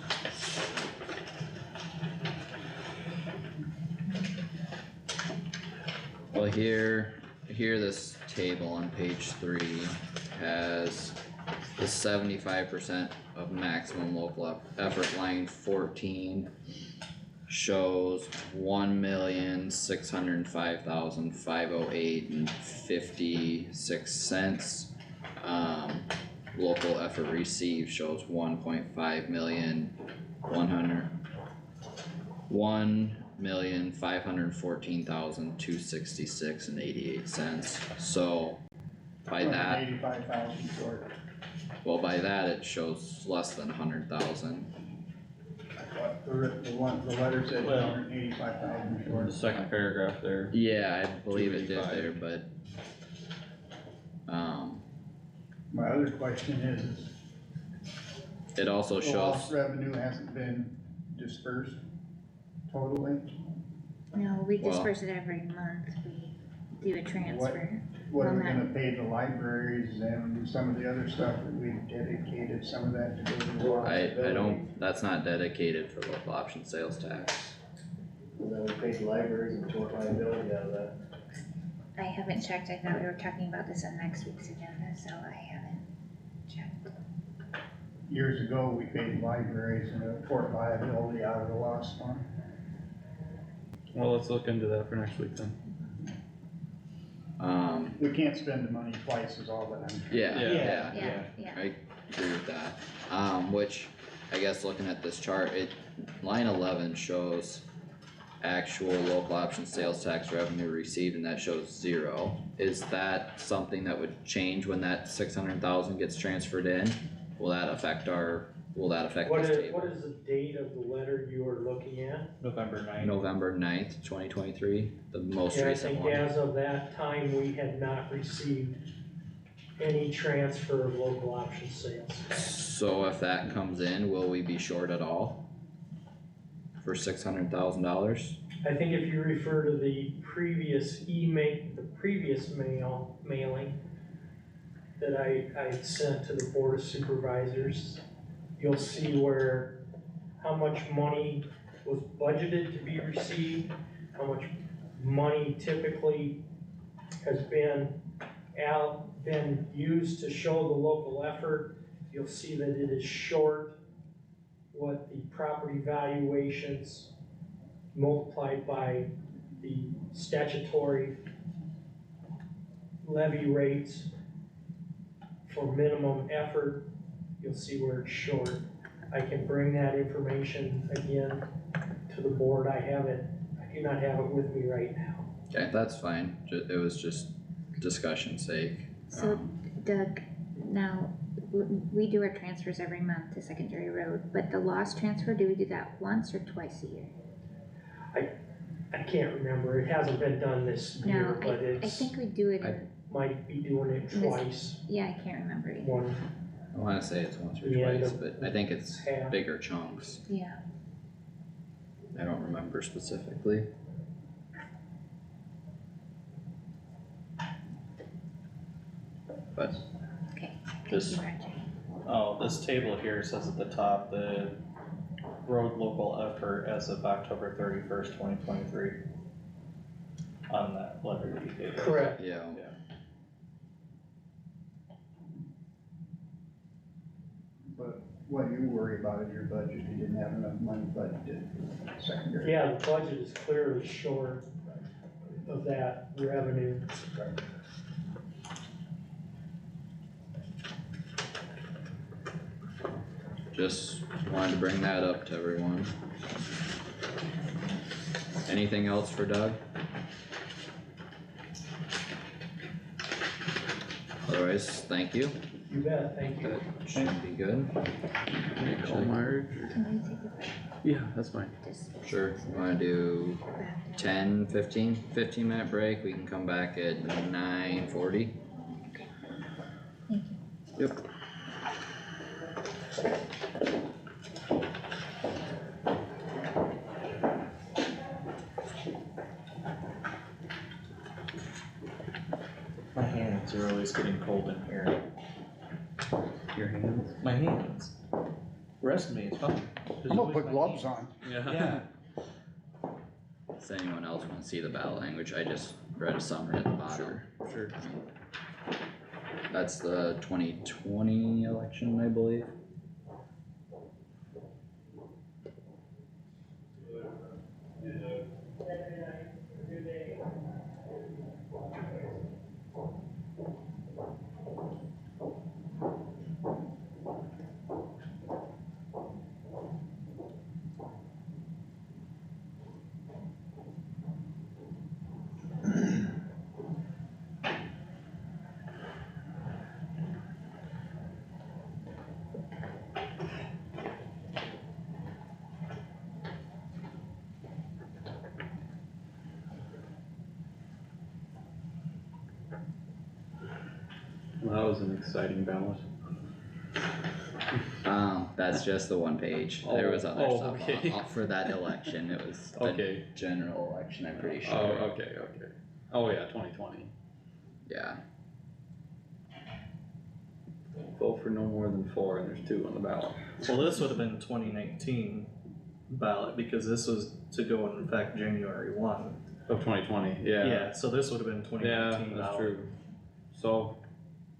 Speaker 1: Well, here this table on page 3 has the 75% of maximum local effort. Line 14 shows 1,605,508.56. Local effort received shows 1.5 million, 1,514,266.88. So by that,
Speaker 5: 85,000 short.
Speaker 1: well, by that it shows less than 100,000.
Speaker 5: The letter said
Speaker 8: Well-
Speaker 5: 185,000
Speaker 3: The
Speaker 5: short.
Speaker 3: second paragraph there.
Speaker 1: Yeah, I believe it did
Speaker 3: 285.
Speaker 1: there, but
Speaker 5: My other question is,
Speaker 1: it also
Speaker 5: the
Speaker 1: shows,
Speaker 5: lost revenue hasn't been dispersed totally?
Speaker 6: No, we
Speaker 1: Well-
Speaker 6: disperse it every month, we do a transfer.
Speaker 5: What are we
Speaker 6: Well,
Speaker 5: gonna pay the libraries and some of the other stuff that we dedicated some of that to go to the lost
Speaker 1: I
Speaker 5: revenue?
Speaker 1: don't, that's not dedicated for local option sales tax.
Speaker 4: And then we paid the libraries and tort liability out of that.
Speaker 6: I haven't checked, I thought we were talking about this on next week's agenda, so I haven't checked.
Speaker 5: Years ago, we paid libraries and a tort liability out of the lost fund.
Speaker 3: Well, let's look into that for next week then.
Speaker 5: We can't spend the money twice is all that I'm.
Speaker 1: Yeah, yeah,
Speaker 6: Yeah,
Speaker 1: I agree with that, which, I guess looking at this chart, line 11 shows actual local option sales tax revenue received, and that shows 0. Is that something that would change when that 600,000 gets transferred in? Will that affect
Speaker 10: what
Speaker 1: this
Speaker 10: is,
Speaker 1: table?
Speaker 10: what is the date of the letter you are looking at?
Speaker 8: November 9th.
Speaker 1: November 9th, 2023, the most
Speaker 10: Yeah, I
Speaker 1: recent
Speaker 10: think
Speaker 1: one.
Speaker 10: as of that time, we had not received any transfer of local option sales.
Speaker 1: So if that comes in, will we be short at all? For $600,000?
Speaker 10: I think if you refer to the previous mailing that I sent to the Board of Supervisors, you'll see how much money was budgeted to be received, how much money typically has been used to show the local effort. You'll see that it is short what the property valuations multiplied by the statutory levy rates for minimum effort, you'll see where it's short. I can bring that information again to the board. I do not have it with me right now.
Speaker 1: Okay, that's fine, it was just discussion sake.
Speaker 6: So Doug, now, we do our transfers every month to secondary road, but the lost transfer, do we do that once or twice a year?
Speaker 10: I can't remember, it hasn't been done this
Speaker 6: No,
Speaker 10: year, but
Speaker 6: I
Speaker 10: it's,
Speaker 6: think we do it
Speaker 1: I-
Speaker 6: in,
Speaker 10: might be doing it
Speaker 6: This-
Speaker 10: twice.
Speaker 6: yeah, I can't remember either.
Speaker 10: One,
Speaker 1: I wanna say it's once or
Speaker 10: Yeah,
Speaker 1: twice,
Speaker 10: the-
Speaker 1: but I think it's
Speaker 10: half.
Speaker 1: bigger chunks,
Speaker 6: Yeah,
Speaker 1: I don't remember specifically. But,
Speaker 6: okay, thank
Speaker 8: This-
Speaker 6: you, Roger.
Speaker 8: Oh, this table here says at the top, the road local effort as of October 31st, 2023. On that letter that you gave us.
Speaker 10: correct.
Speaker 1: yeah,
Speaker 5: But what you worry about is your budget, you didn't have enough money budgeted for secondary.
Speaker 10: Yeah, the budget is clearly short of that revenue.
Speaker 1: just wanted to bring that up to everyone. Anything else for Doug? Otherwise, thank you,
Speaker 10: You bet, thank you.
Speaker 1: that should be good.
Speaker 3: Call Marge,
Speaker 6: Can we take a break?
Speaker 3: yeah, that's fine.
Speaker 6: Just
Speaker 1: Sure, wanna do
Speaker 6: back down?
Speaker 1: 10, 15-minute break, we can come back at 9:40.
Speaker 6: Thank you.
Speaker 1: Yep.
Speaker 8: My hands are always getting cold in here.
Speaker 3: Your hands?
Speaker 8: My hands. Rest of me is fine.
Speaker 5: I'm gonna put gloves on.
Speaker 8: Yeah.
Speaker 1: Does anyone else wanna see the ballot language? I just read a summary at the bottom.
Speaker 3: Sure.
Speaker 1: That's the 2020 election, I believe.
Speaker 3: Well, that was an exciting ballot.
Speaker 1: That's just the one page, there was other
Speaker 3: Oh,
Speaker 1: stuff
Speaker 3: okay.
Speaker 1: for that election, it was a
Speaker 3: Okay,
Speaker 1: general election, I'm pretty
Speaker 3: oh,
Speaker 1: sure,
Speaker 3: okay. Oh, yeah, 2020.
Speaker 1: yeah.
Speaker 3: Vote for no more than 4 and there's 2 on the ballot.
Speaker 8: Well, this would have been 2019 ballot because this was to go in effect January 1.
Speaker 3: Of 2020, yeah.
Speaker 8: Yeah, so this would have been 2019
Speaker 3: Yeah, that's
Speaker 8: ballot.
Speaker 3: true.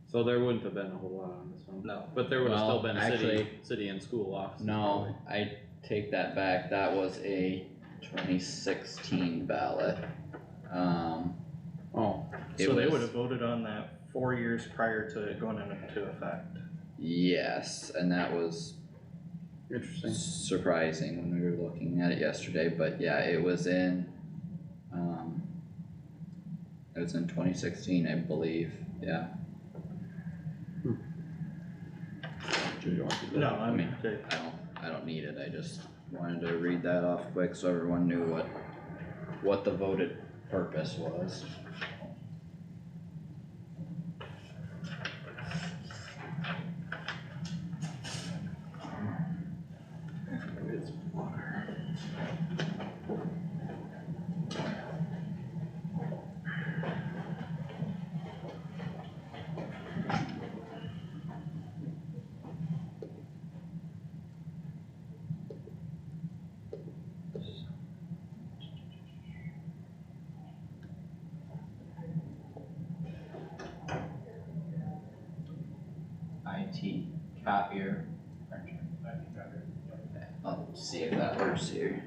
Speaker 3: So there wouldn't have been a whole lot on this one.
Speaker 8: No.
Speaker 3: But there would have still
Speaker 1: Well,
Speaker 3: been
Speaker 1: actually-
Speaker 3: city and school offices.
Speaker 1: No, I take that back, that was a 2016 ballot.
Speaker 3: probably. Oh,
Speaker 1: It
Speaker 8: So they
Speaker 1: was-
Speaker 8: would have voted on that 4 years prior to it going into effect.
Speaker 1: Yes, and that was
Speaker 3: interesting.
Speaker 1: surprising when we were looking at it yesterday, but yeah, it was in, it was in 2016, I believe, yeah.
Speaker 3: Do you want to do
Speaker 8: No,
Speaker 3: that?
Speaker 8: I mean,
Speaker 1: I don't need it, I just wanted to read that off quick so everyone knew what the voted purpose was.
Speaker 3: It's water.
Speaker 1: IT copier. Okay, I'll see if that works here.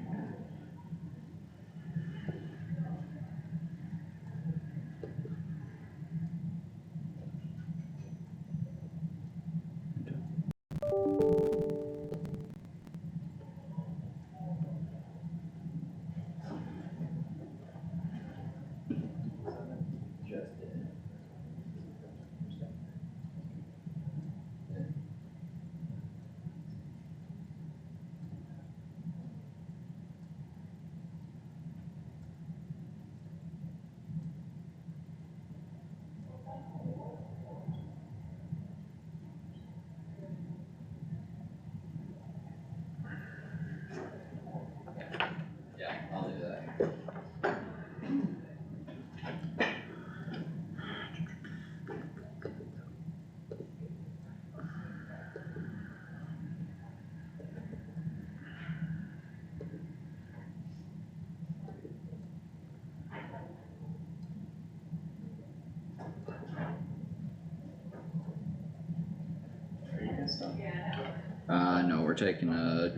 Speaker 1: taking a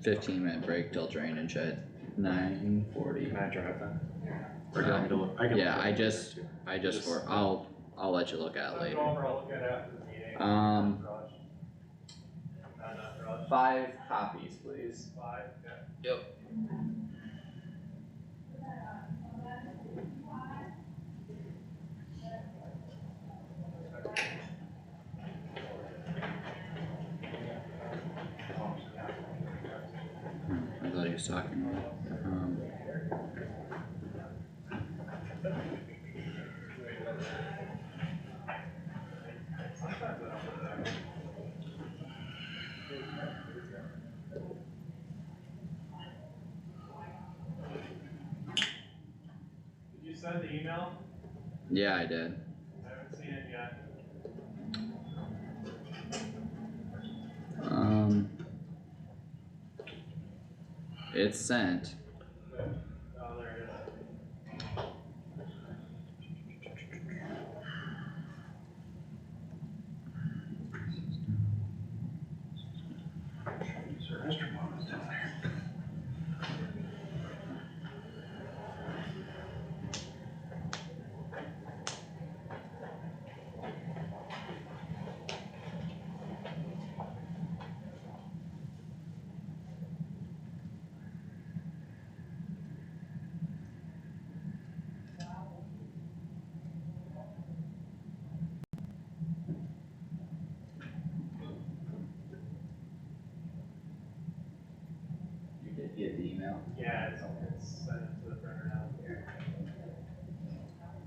Speaker 1: 15-minute break till drainage at 9:40.
Speaker 3: Can I drive that? Or do you want me to look? I can
Speaker 1: Yeah,
Speaker 3: look
Speaker 1: I
Speaker 3: at it
Speaker 1: just,
Speaker 3: too.
Speaker 1: I'll let you look at it later.
Speaker 4: I'll look at after the meeting.
Speaker 3: 5 copies, please.
Speaker 4: 5, yeah.
Speaker 1: Yep. I thought he was talking about,
Speaker 4: Did you send the email?
Speaker 1: yeah, I did.
Speaker 4: I haven't seen it yet.
Speaker 1: It's sent.
Speaker 4: Oh, there it is.
Speaker 1: You did get the email?
Speaker 4: Yeah, it's sent to the printer now. Yeah, give it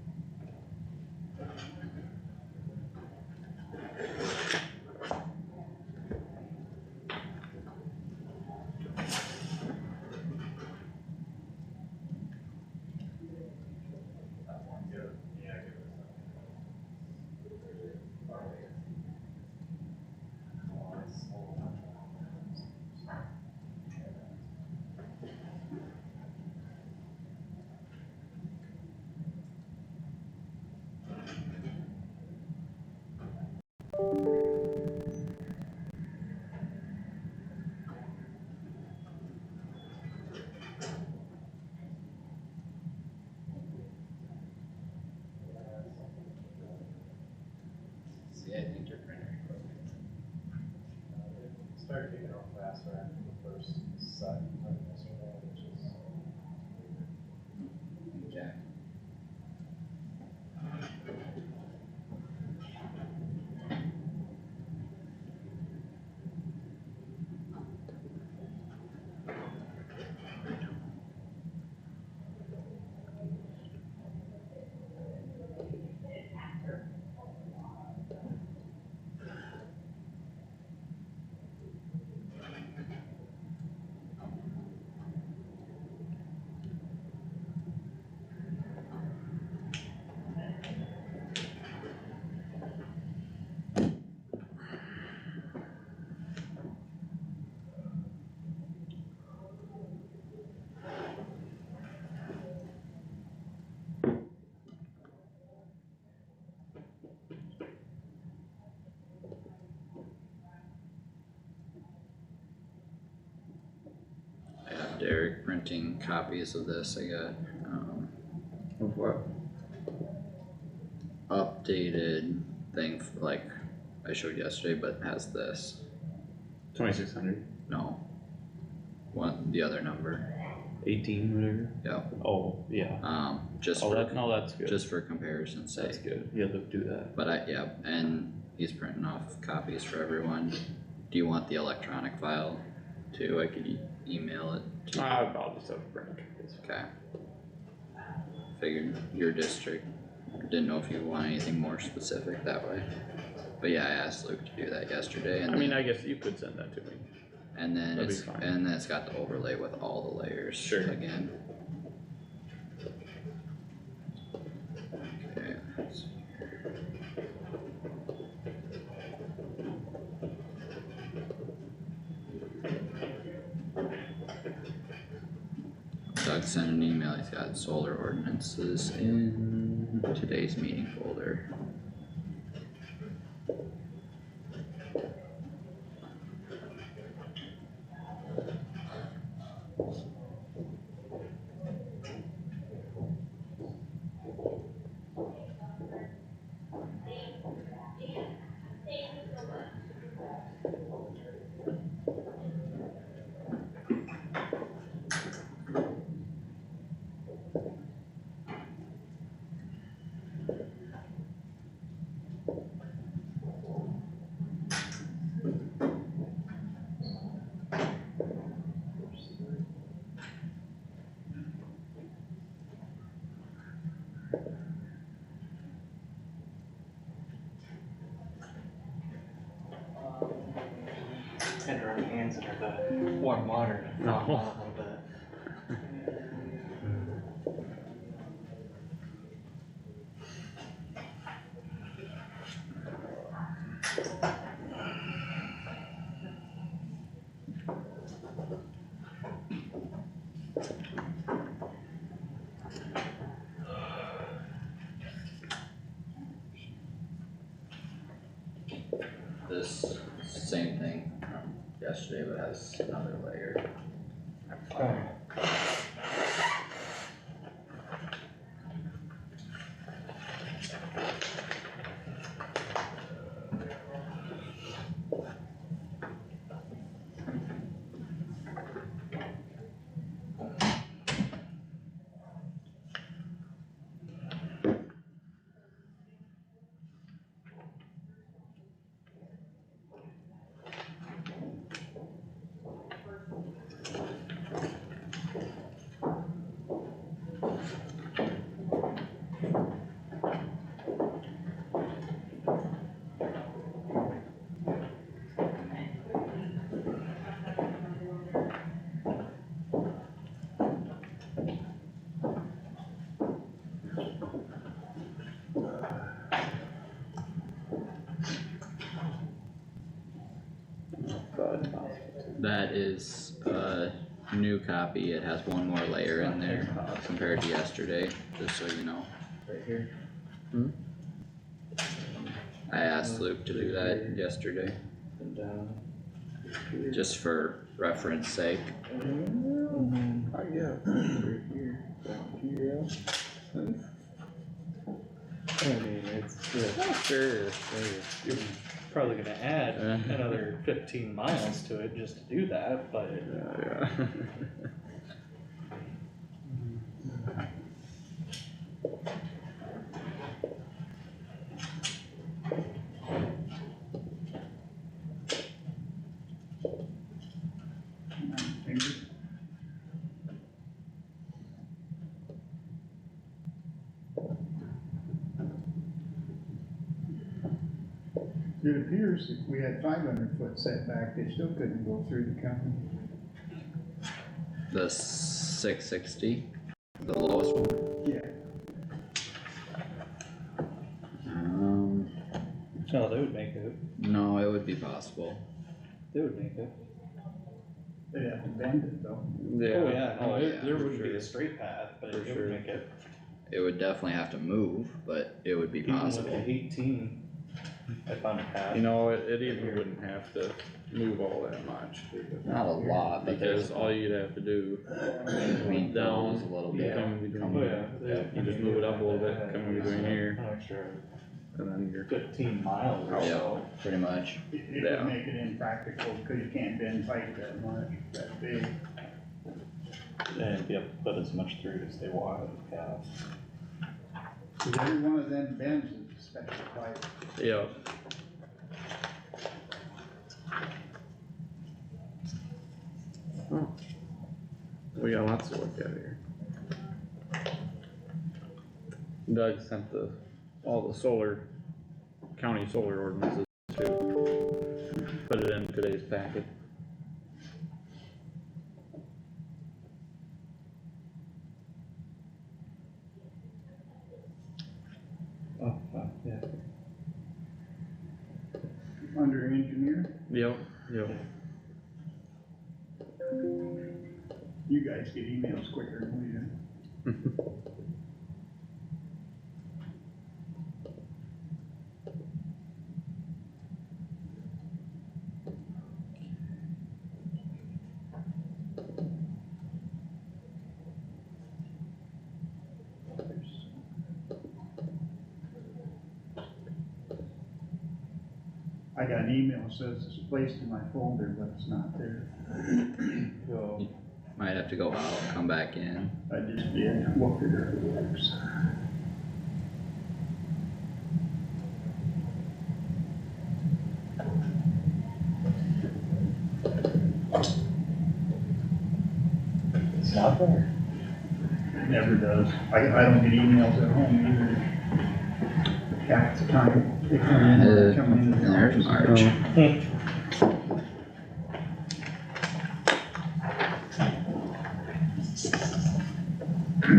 Speaker 1: See, I think your printer.
Speaker 4: Start taking off faster after the first set, which is.
Speaker 1: Jack. I have Derek printing copies of this, I got, of what? Updated thing, like I showed yesterday, but has this,
Speaker 3: 2600,
Speaker 1: no. One, the other number,
Speaker 3: 18, whatever.
Speaker 1: yeah,
Speaker 3: Oh, yeah.
Speaker 1: just
Speaker 3: Oh,
Speaker 1: for,
Speaker 3: that's good.
Speaker 1: just for comparison's
Speaker 3: That's
Speaker 1: sake.
Speaker 3: good. You have to do that.
Speaker 1: But yeah, and he's printing off copies for everyone. Do you want the electronic file too? I could email it to you.
Speaker 3: I'll just have to print copies.
Speaker 1: Okay. Figured your district, didn't know if you want anything more specific that way. But yeah, I asked Luke to do that yesterday and
Speaker 3: I mean,
Speaker 1: then,
Speaker 3: I guess you could send that to me.
Speaker 1: and then
Speaker 3: that'd be
Speaker 1: it's,
Speaker 3: fine.
Speaker 1: and then it's got the overlay with all the layers
Speaker 3: Sure.
Speaker 1: again. Okay, let's see here. Doug sent an email, he's got solar ordinances in today's meeting folder.
Speaker 8: already hands in her the warm water to thaw them out a little bit.
Speaker 1: This same thing from yesterday, but has another layer. That is a new copy, it has one more layer in there compared to yesterday, just so you know.
Speaker 4: Right here.
Speaker 1: I asked Luke to do that yesterday, just for reference sake.
Speaker 8: I mean, it's, sure, you're probably gonna add another 15 miles to it just to do that, but.
Speaker 3: Yeah.
Speaker 5: It appears if we had 500-foot setback, they still couldn't go through the county.
Speaker 1: The 660, the lowest one.
Speaker 5: Yeah.
Speaker 8: No, they would make it,
Speaker 1: No, it would be possible.
Speaker 8: they would make it.
Speaker 5: They'd have to bend it though.
Speaker 8: Oh, yeah, no,
Speaker 1: Oh,
Speaker 8: there,
Speaker 1: yeah,
Speaker 8: there
Speaker 1: for
Speaker 8: wouldn't be
Speaker 1: sure.
Speaker 8: a straight path, but
Speaker 3: For
Speaker 8: it
Speaker 3: sure.
Speaker 8: would make it.
Speaker 1: It would definitely have to move, but it would be
Speaker 8: Even with
Speaker 1: possible.
Speaker 8: the 18, I found a path.
Speaker 3: You know, it even wouldn't have to move all that much.
Speaker 1: Not a lot, but
Speaker 3: Because
Speaker 1: there's,
Speaker 3: all you'd have to do,
Speaker 1: between
Speaker 3: down,
Speaker 1: those a little bit.
Speaker 3: come in
Speaker 8: Oh,
Speaker 3: between,
Speaker 8: yeah.
Speaker 3: you just move it up a little bit, come in between here,
Speaker 8: An extra
Speaker 3: and then you're,
Speaker 8: 15 miles or
Speaker 1: Yeah,
Speaker 8: so.
Speaker 1: pretty much.
Speaker 5: It
Speaker 3: Yeah.
Speaker 5: would make it impractical, cause you can't bend pipe that much, that big.
Speaker 8: And be able to put as much through as they want, yeah.
Speaker 5: Cause every one of them bends is a special pipe.
Speaker 3: yeah. Oh. We got lots to look at here. Doug sent all the county solar ordinances too. Put it in today's packet.
Speaker 8: Oh, yeah.
Speaker 5: Under engineer,
Speaker 3: Yep.
Speaker 5: you guys get emails quicker than we do. I got an email that says it's placed in my folder, but it's not there.
Speaker 8: So,
Speaker 1: Might have to go out, come back in.
Speaker 5: I just did, what did it works?
Speaker 8: it's not there.
Speaker 5: It never does. I don't get emails at home either. Half the time, they come in.
Speaker 1: There's March.
Speaker 11: You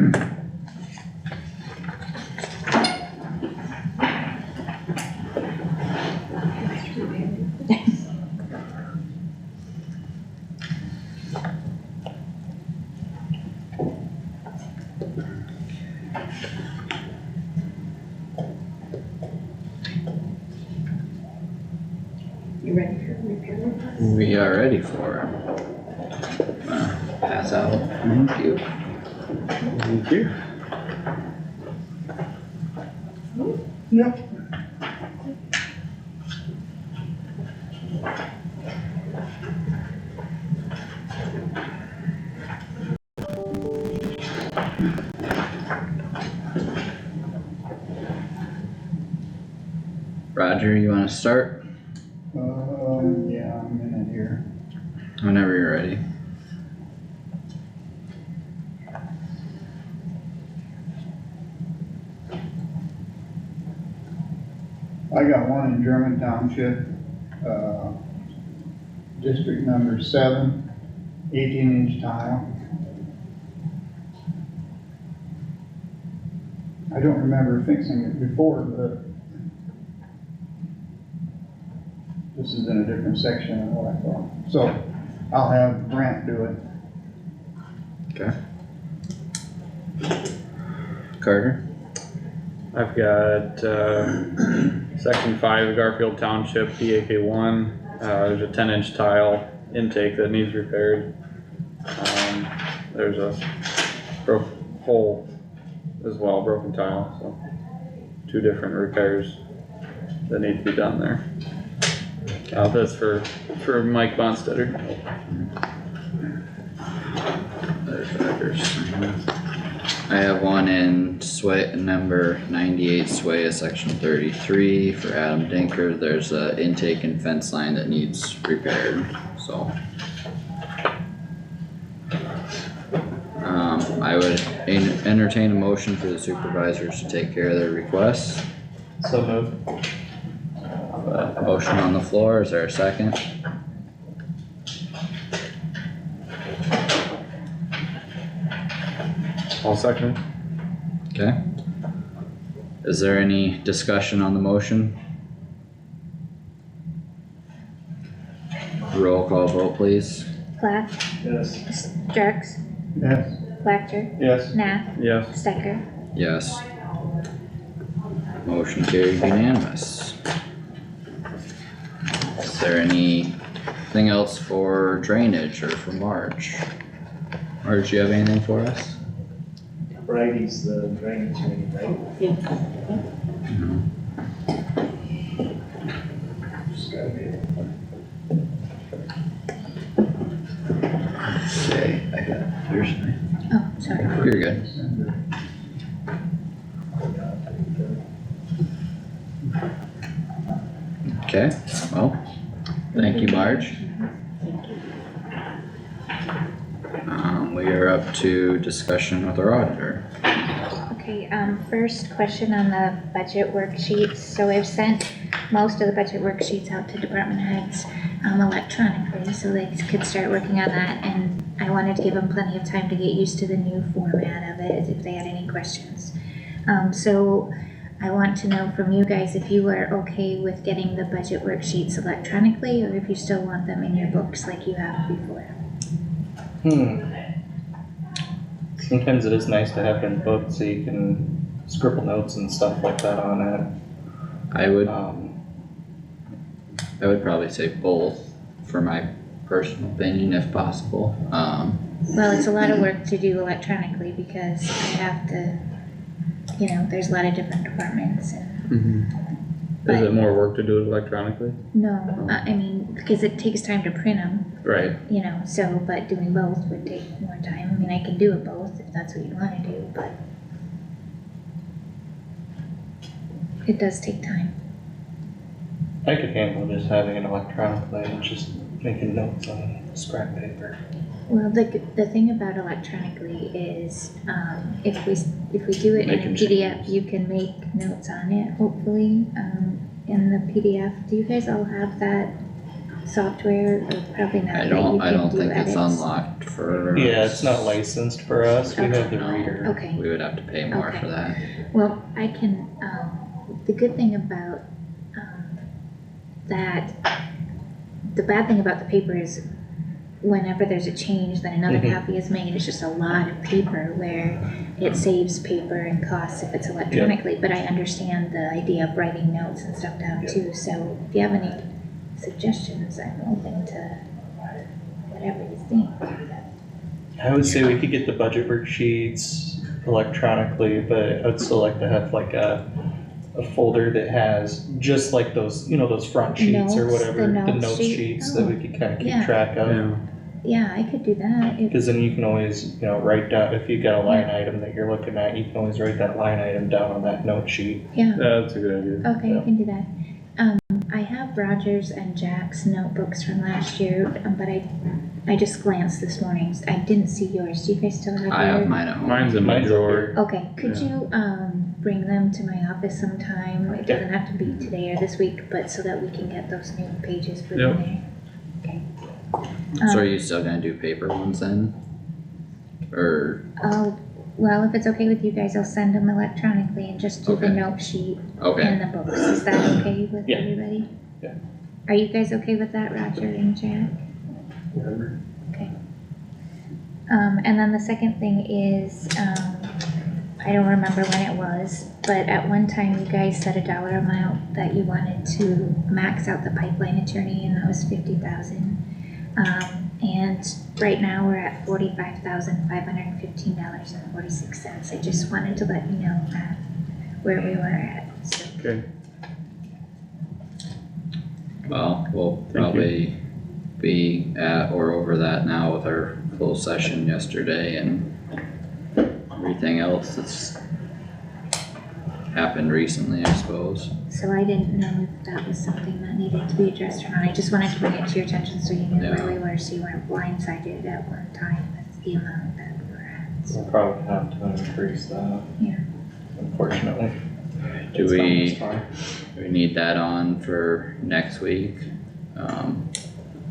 Speaker 11: ready for repair request?
Speaker 1: We are ready for it. Pass out. Thank you.
Speaker 3: Thank you.
Speaker 5: Yep.
Speaker 1: Roger, you wanna start
Speaker 5: Yeah, I'm in it here.
Speaker 1: whenever you're ready?
Speaker 5: I got one in German Township, district number 7, 18-inch tile. I don't remember fixing it before, but this is in a different section of what I thought. So I'll have Brent do it.
Speaker 1: Okay. Carter?
Speaker 3: I've got, section 5, Garfield Township, DAK 1, there's a 10-inch tile intake that needs repaired. There's a broke hole as well, broken tile, so 2 different repairs that need to be done there. That's for Mike Bonstetter.
Speaker 1: I have one in Sway, number 98, Sway, section 33 for Adam Dinker. There's a intake and fence line that needs repaired, so. I would entertain a motion for the supervisors to take care of their requests.
Speaker 8: So moved.
Speaker 1: Motion on the floor, is there a second?
Speaker 3: I'll second.
Speaker 1: Okay. Is there any discussion on the motion? Roll call vote, please.
Speaker 6: Plath,
Speaker 4: Yes.
Speaker 6: Jerks,
Speaker 5: Yes.
Speaker 6: Wactor,
Speaker 8: Yes.
Speaker 6: Nath,
Speaker 3: Yes.
Speaker 6: Stecker.
Speaker 1: Yes. Motion carried unanimous. Is there anything else for drainage or for Marge? Marge, do you have anything for us?
Speaker 4: Friday's the drainage meeting, right? Just gotta be it.
Speaker 1: Okay, I got yours.
Speaker 6: Oh, sorry.
Speaker 1: You're good. Okay, well, thank you, Marge. We are up to discussion with our auditor.
Speaker 6: Okay, first question on the budget worksheets. So I've sent most of the budget worksheets out to department heads, electronically, so they could start working on that. And I wanted to give them plenty of time to get used to the new format of it, if they had any questions. So I want to know from you guys if you are okay with getting the budget worksheets electronically, or if you still want them in your books like you have before.
Speaker 8: Sometimes it is nice to have them booked so you can scribble notes and stuff like that on it.
Speaker 1: I would probably say both, for my personal opinion, if possible.
Speaker 6: Well, it's a lot of work to do electronically because I have to, there's a lot of different departments and.
Speaker 3: Is it more work to do it electronically?
Speaker 6: No, I mean, because it takes time to print them,
Speaker 3: Right.
Speaker 6: so, but doing both would take more time. I mean, I can do it both if that's what you wanna do, but it does take time.
Speaker 8: I could handle just having it electronically and just making notes on scrap paper.
Speaker 6: Well, the thing about electronically is, if we do it in a
Speaker 1: Making
Speaker 6: PDF, you can make notes on it, hopefully, in the PDF. Do you guys all have that software, or probably not,
Speaker 1: I
Speaker 6: that
Speaker 1: don't,
Speaker 6: you
Speaker 1: I
Speaker 6: can
Speaker 1: don't
Speaker 6: do
Speaker 1: think it's
Speaker 6: edits?
Speaker 1: unlocked for.
Speaker 8: Yeah, it's not licensed for us, we have the
Speaker 1: No.
Speaker 8: reader.
Speaker 6: Okay,
Speaker 1: We would have to pay more for
Speaker 6: Okay.
Speaker 1: that.
Speaker 6: well, I can, the good thing about, that, the bad thing about the paper is whenever there's a change, then another
Speaker 8: Mhm.
Speaker 6: copy is made, it's just a lot of paper where it saves paper and costs if it's electronically, but I understand the idea of writing notes and stuff down
Speaker 8: Yeah.
Speaker 6: too, so if you have any suggestions, I'm open to whatever you think.
Speaker 8: I would say we could get the budget worksheets electronically, but I'd still like to have like a folder that has just like those, you know, those front sheets or
Speaker 6: Notes, the
Speaker 8: whatever, the
Speaker 6: notes
Speaker 8: notes
Speaker 6: sheet?
Speaker 8: sheets that we
Speaker 6: Oh,
Speaker 8: could kinda keep
Speaker 6: yeah.
Speaker 8: track of.
Speaker 3: Yeah,
Speaker 6: Yeah, I could do that, if,
Speaker 8: Cause then you can always, you know, write down, if you got a line item that you're looking at, you can always write that line item down on that note sheet.
Speaker 6: yeah.
Speaker 3: that's a good idea.
Speaker 6: Okay, I
Speaker 8: Yeah.
Speaker 6: can do that. I have Rogers and Jack's notebooks from last year, but I just glanced this morning, I didn't see yours, do you guys still have yours?
Speaker 1: I have mine at home.
Speaker 3: Mine's in my
Speaker 8: Mine's up
Speaker 3: drawer.
Speaker 8: here.
Speaker 6: Okay, could
Speaker 3: Yeah.
Speaker 6: you, bring them to my office sometime, it doesn't have to be today or this week, but so that we can get those new pages put in
Speaker 3: Yep.
Speaker 6: there? Okay.
Speaker 1: So are
Speaker 6: Um,
Speaker 1: you still gonna do paper ones then? Or,
Speaker 6: well, if it's okay with you guys, I'll send them electronically and just do the
Speaker 1: Okay.
Speaker 6: note sheet
Speaker 1: okay,
Speaker 6: and the books, is that okay with
Speaker 8: Yeah.
Speaker 6: everybody?
Speaker 8: Yeah.
Speaker 6: Are you guys okay with that, Roger and Jack? And then the second thing is, I don't remember when it was, but at one time you guys set a dollar amount that you wanted to max out the pipeline attorney, and that was $50,000. And right now we're at $45,515.46. I just wanted to let you know that, where we were at, so.
Speaker 3: Okay,
Speaker 1: well, we'll
Speaker 3: Thank you.
Speaker 1: probably be at or over that now with our closed session yesterday and everything else that's happened recently, I suppose.
Speaker 6: So I didn't know if that was something that needed to be addressed or not, I just wanted to bring it to your attention so you knew
Speaker 1: Yeah.
Speaker 6: where we were, so you weren't blindsided at one time with the amount that we were at, so.
Speaker 8: We'll probably have to increase that.
Speaker 6: Yeah.
Speaker 8: Unfortunately.
Speaker 1: Do
Speaker 8: It's
Speaker 1: we,
Speaker 8: almost fine.
Speaker 1: we need that on for next week,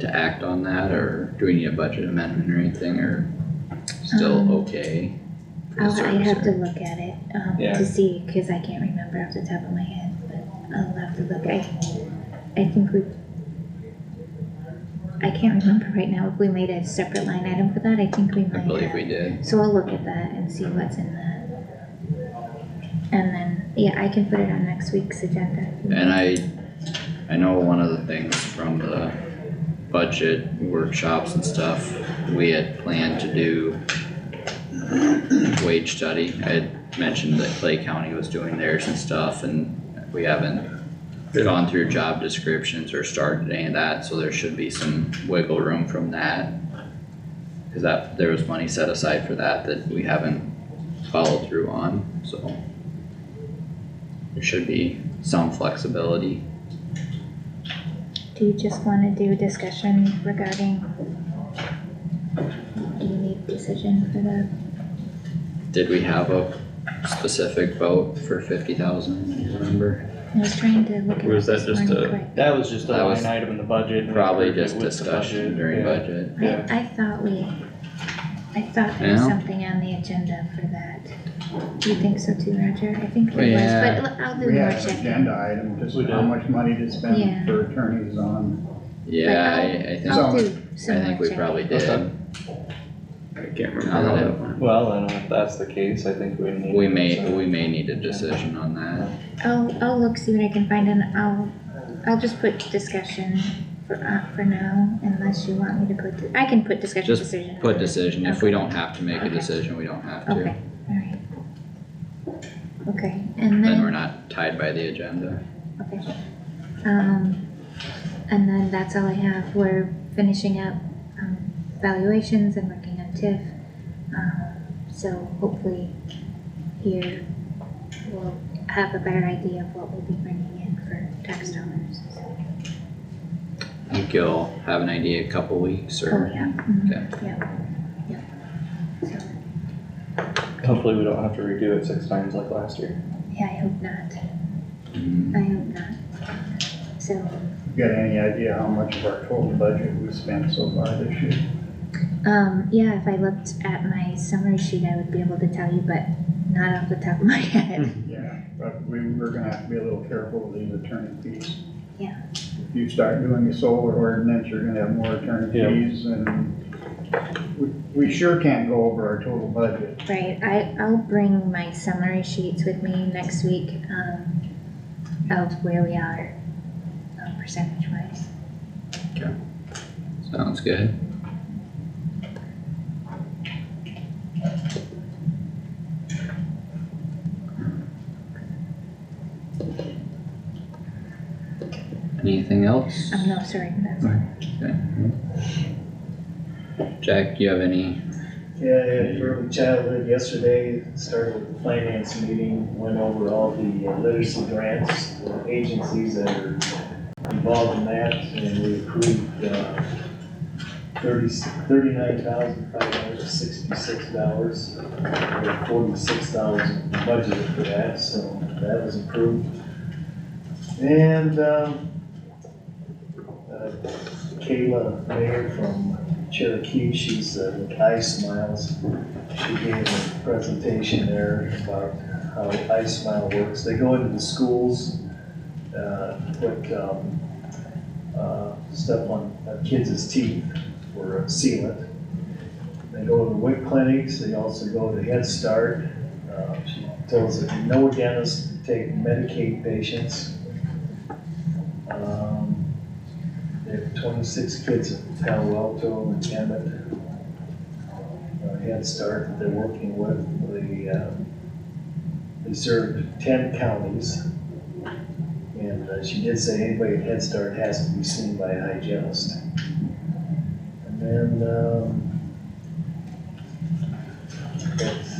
Speaker 1: to act on that, or do we need a budget amendment or anything, or still okay? for the
Speaker 6: I'd have to
Speaker 1: service
Speaker 6: look at it,
Speaker 8: Yeah.
Speaker 6: to see, cause I can't remember off the top of my head, but I'll have to look, I think I can't remember right now if we made a separate line item for that, I think we
Speaker 1: I
Speaker 6: might
Speaker 1: believe
Speaker 6: have.
Speaker 1: we did.
Speaker 6: So I'll look at that and see what's in that. And then, yeah, I can put it on next week's agenda. if you
Speaker 1: And
Speaker 6: want.
Speaker 1: I know one of the things from the budget workshops and stuff, we had planned to do wage study. I had mentioned that Clay County was doing theirs and stuff, and we haven't gone through job descriptions or started any of that, so there should be some wiggle room from that. Cause there was money set aside for that we haven't followed through on, so. There should be some flexibility.
Speaker 6: Do you just wanna do a discussion regarding, do you need decision for the,
Speaker 1: Did we have a specific vote for 50,000, remember?
Speaker 6: I was trying to look at
Speaker 3: Was
Speaker 6: it
Speaker 3: that
Speaker 6: this
Speaker 3: just
Speaker 6: morning
Speaker 3: a-
Speaker 6: quick.
Speaker 8: That was just a
Speaker 1: That was
Speaker 8: line item in the budget. and we
Speaker 1: Probably
Speaker 8: approved it
Speaker 1: just
Speaker 8: with the
Speaker 1: discussion
Speaker 8: budget,
Speaker 1: during
Speaker 8: yeah.
Speaker 1: budget.
Speaker 8: Yeah.
Speaker 6: I thought there was
Speaker 1: Yeah.
Speaker 6: something on the agenda for that. Do you think so too, Roger? I think there was,
Speaker 1: Yeah.
Speaker 6: but I'll do
Speaker 5: We
Speaker 6: more
Speaker 5: had an
Speaker 6: checking.
Speaker 5: agenda item, just
Speaker 8: We
Speaker 5: how
Speaker 8: did.
Speaker 5: much money to spend
Speaker 6: Yeah.
Speaker 5: for attorneys on.
Speaker 1: Yeah, I think,
Speaker 6: I'll do
Speaker 1: I
Speaker 6: some more
Speaker 1: think we probably
Speaker 6: checking.
Speaker 1: did.
Speaker 8: Okay.
Speaker 3: I can't remember
Speaker 1: Now
Speaker 3: how
Speaker 1: that
Speaker 3: that went.
Speaker 8: Well, then if that's the case, I think we need.
Speaker 1: We
Speaker 8: to
Speaker 1: may
Speaker 8: decide.
Speaker 1: need a decision on that.
Speaker 6: I'll look, see what I can find, and I'll just put discussion for now, unless you want me to put, I can put discussion
Speaker 1: Just
Speaker 6: decision.
Speaker 1: Put decision, if we don't have to make a
Speaker 6: Okay.
Speaker 1: decision, we don't have to.
Speaker 6: Okay, alright. Okay, and
Speaker 1: Then we're
Speaker 6: then,
Speaker 1: not tied by the agenda.
Speaker 6: okay. And then that's all I have, we're finishing up, valuations and working on TIF. So hopefully here we'll have a better idea of what we'll be bringing in for tax dollars, so.
Speaker 1: Think you'll have an idea in a couple weeks,
Speaker 6: Oh,
Speaker 1: or,
Speaker 6: yeah,
Speaker 1: Okay.
Speaker 6: yeah. So,
Speaker 8: Hopefully we don't have to redo it 6 times like last year.
Speaker 6: yeah, I hope not,
Speaker 1: Mm,
Speaker 6: I hope not. So,
Speaker 5: got any idea how much of our total budget we spent so far this year?
Speaker 6: Yeah, if I looked at my summary sheet, I would be able to tell you, but not off the top of my head.
Speaker 5: Yeah, but we're gonna have to be a little careful with these attorney fees.
Speaker 6: Yeah.
Speaker 5: If you start doing the solar ordinance, you're gonna have more attorney
Speaker 3: Yeah.
Speaker 5: fees, and we sure can't go over our total budget.
Speaker 6: Right, I'll bring my summary sheets with me next week, of where we are, percentage wise.
Speaker 1: Sounds good. Anything else?
Speaker 6: No, sorry, that's all.
Speaker 1: Okay. Jack, do you have any?
Speaker 4: Yeah, I had early childhood yesterday, started with the finance meeting, went over all the literacy grants, the agencies that are involved in that, and we approved, $39,566, $46,000 budgeted for that, so that was approved. And, Kayla Mayer from Cherokee, she's with iSmiles. She gave a presentation there about how iSmile works. They go into the schools, put stuff on kids' teeth for sealant. They go to the WIC clinics, they also go to Head Start. She tells us no dentists take Medicaid patients. They have 26 kids at Palo Alto and Emmett, Head Start that they're working with. They serve 10 counties. And she did say anybody at Head Start has to be seen by a hygienist. And then,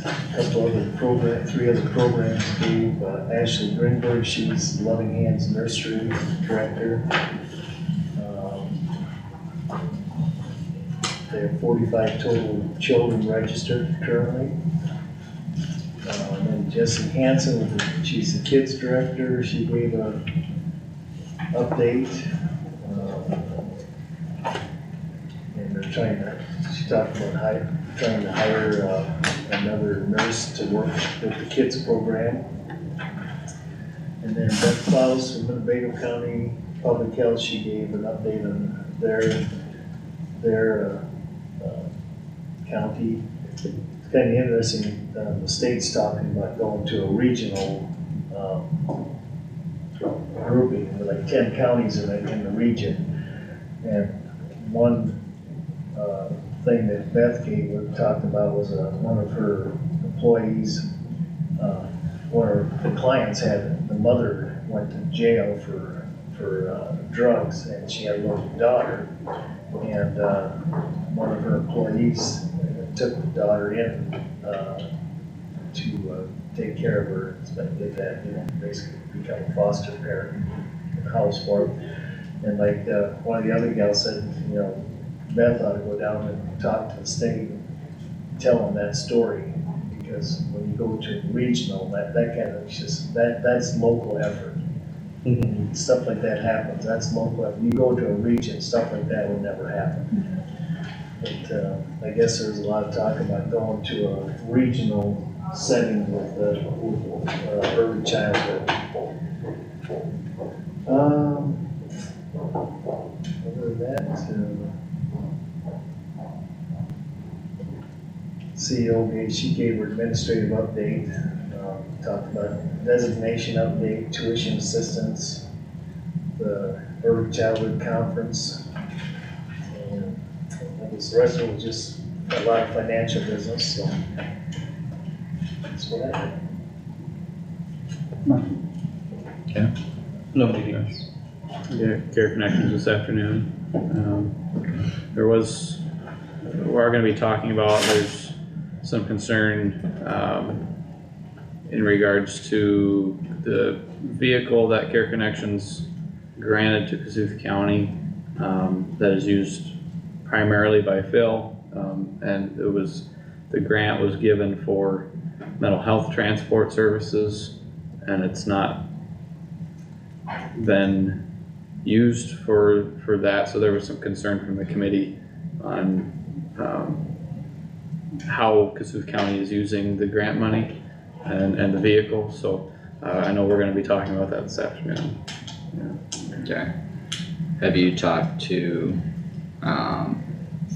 Speaker 4: a couple other programs, 3 other programs gave, Ashley Greenberg, she's Loving Hands Nursery Director. They have 45 total children registered currently. And then Jessie Hansen, she's the kids director, she gave a update. And they're she talked about trying to hire another nurse to work with the kids program. And then Beth Klaus from Winnebago County Public Health, she gave an update on their county. It's kind of interesting, the state's talking about going to a regional grouping, like 10 counties in the region. And one thing that Beth talked about was one of her employees, one of the clients had, the mother went to jail for drugs, and she had a little daughter, and one of her employees took the daughter in to take care of her, get that, basically become a foster parent in the house for her. And like one of the other gals said, Beth ought to go down and talk to the state and tell them that story, because when you go to regional, that kind of just that's local effort. Mm-hmm. Stuff like that happens. That's local effort. You go to a region, stuff like that will never happen. But I guess there's a lot of talk about going to a regional setting with early childhood. Other than that, CEO she gave her administrative update, talked about designation update, tuition assistance, the early childhood conference. And I guess the rest of it was just a lot of financial business, so that's what I had.
Speaker 8: No meetings.
Speaker 3: Yeah, Care Connections this afternoon. We are gonna be talking about, there's some concern, in regards to the vehicle that Care Connections granted to Kossuth County, that is used primarily by Phil, and the grant was given for mental health transport services, and it's not been used for that, so there was some concern from the committee on, how Kossuth County is using the grant money and the vehicle, so, I know we're gonna be talking about that this afternoon.
Speaker 1: Okay. Have you talked to,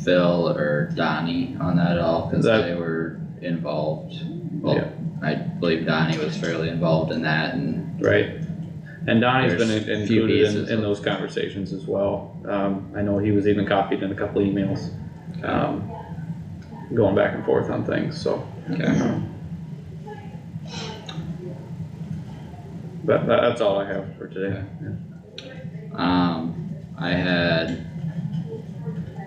Speaker 1: Phil or Donnie on that at all? Cause
Speaker 3: That-
Speaker 1: they were involved. Well,
Speaker 3: Yeah.
Speaker 1: I believe Donnie was fairly involved in that and,
Speaker 3: Right, and Donnie's been
Speaker 1: There's a few
Speaker 3: included
Speaker 1: pieces
Speaker 3: in
Speaker 1: of-
Speaker 3: those conversations as well, I know he was even copied in a couple emails, going back and forth on things, so.
Speaker 1: okay.
Speaker 3: But that's all I have for today.
Speaker 1: I had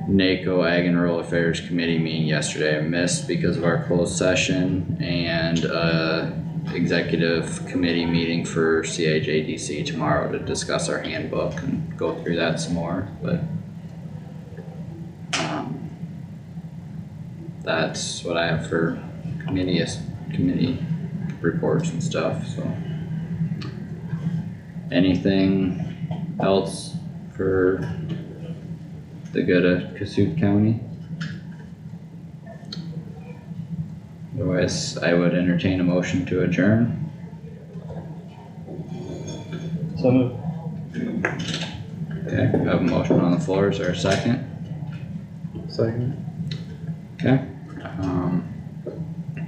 Speaker 1: NACO Ag and Rural Affairs Committee meeting yesterday. I missed because of our closed session and, executive committee meeting for CIJDC tomorrow to discuss our handbook and go through that some more, but. That's what I have for committee reports and stuff, so. Anything else for the good of Kossuth County? Otherwise, I would entertain a motion to adjourn.
Speaker 8: So moved.
Speaker 1: Okay, we have a motion on the floor, is there a second?
Speaker 3: Second.
Speaker 1: Okay,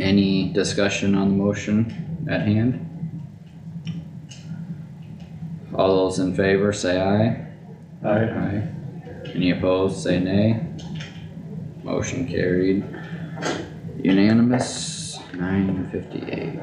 Speaker 1: any discussion on the motion at hand? All those in favor say aye. Aye. Any opposed, say nay. Motion carried. Unanimous, 9:58.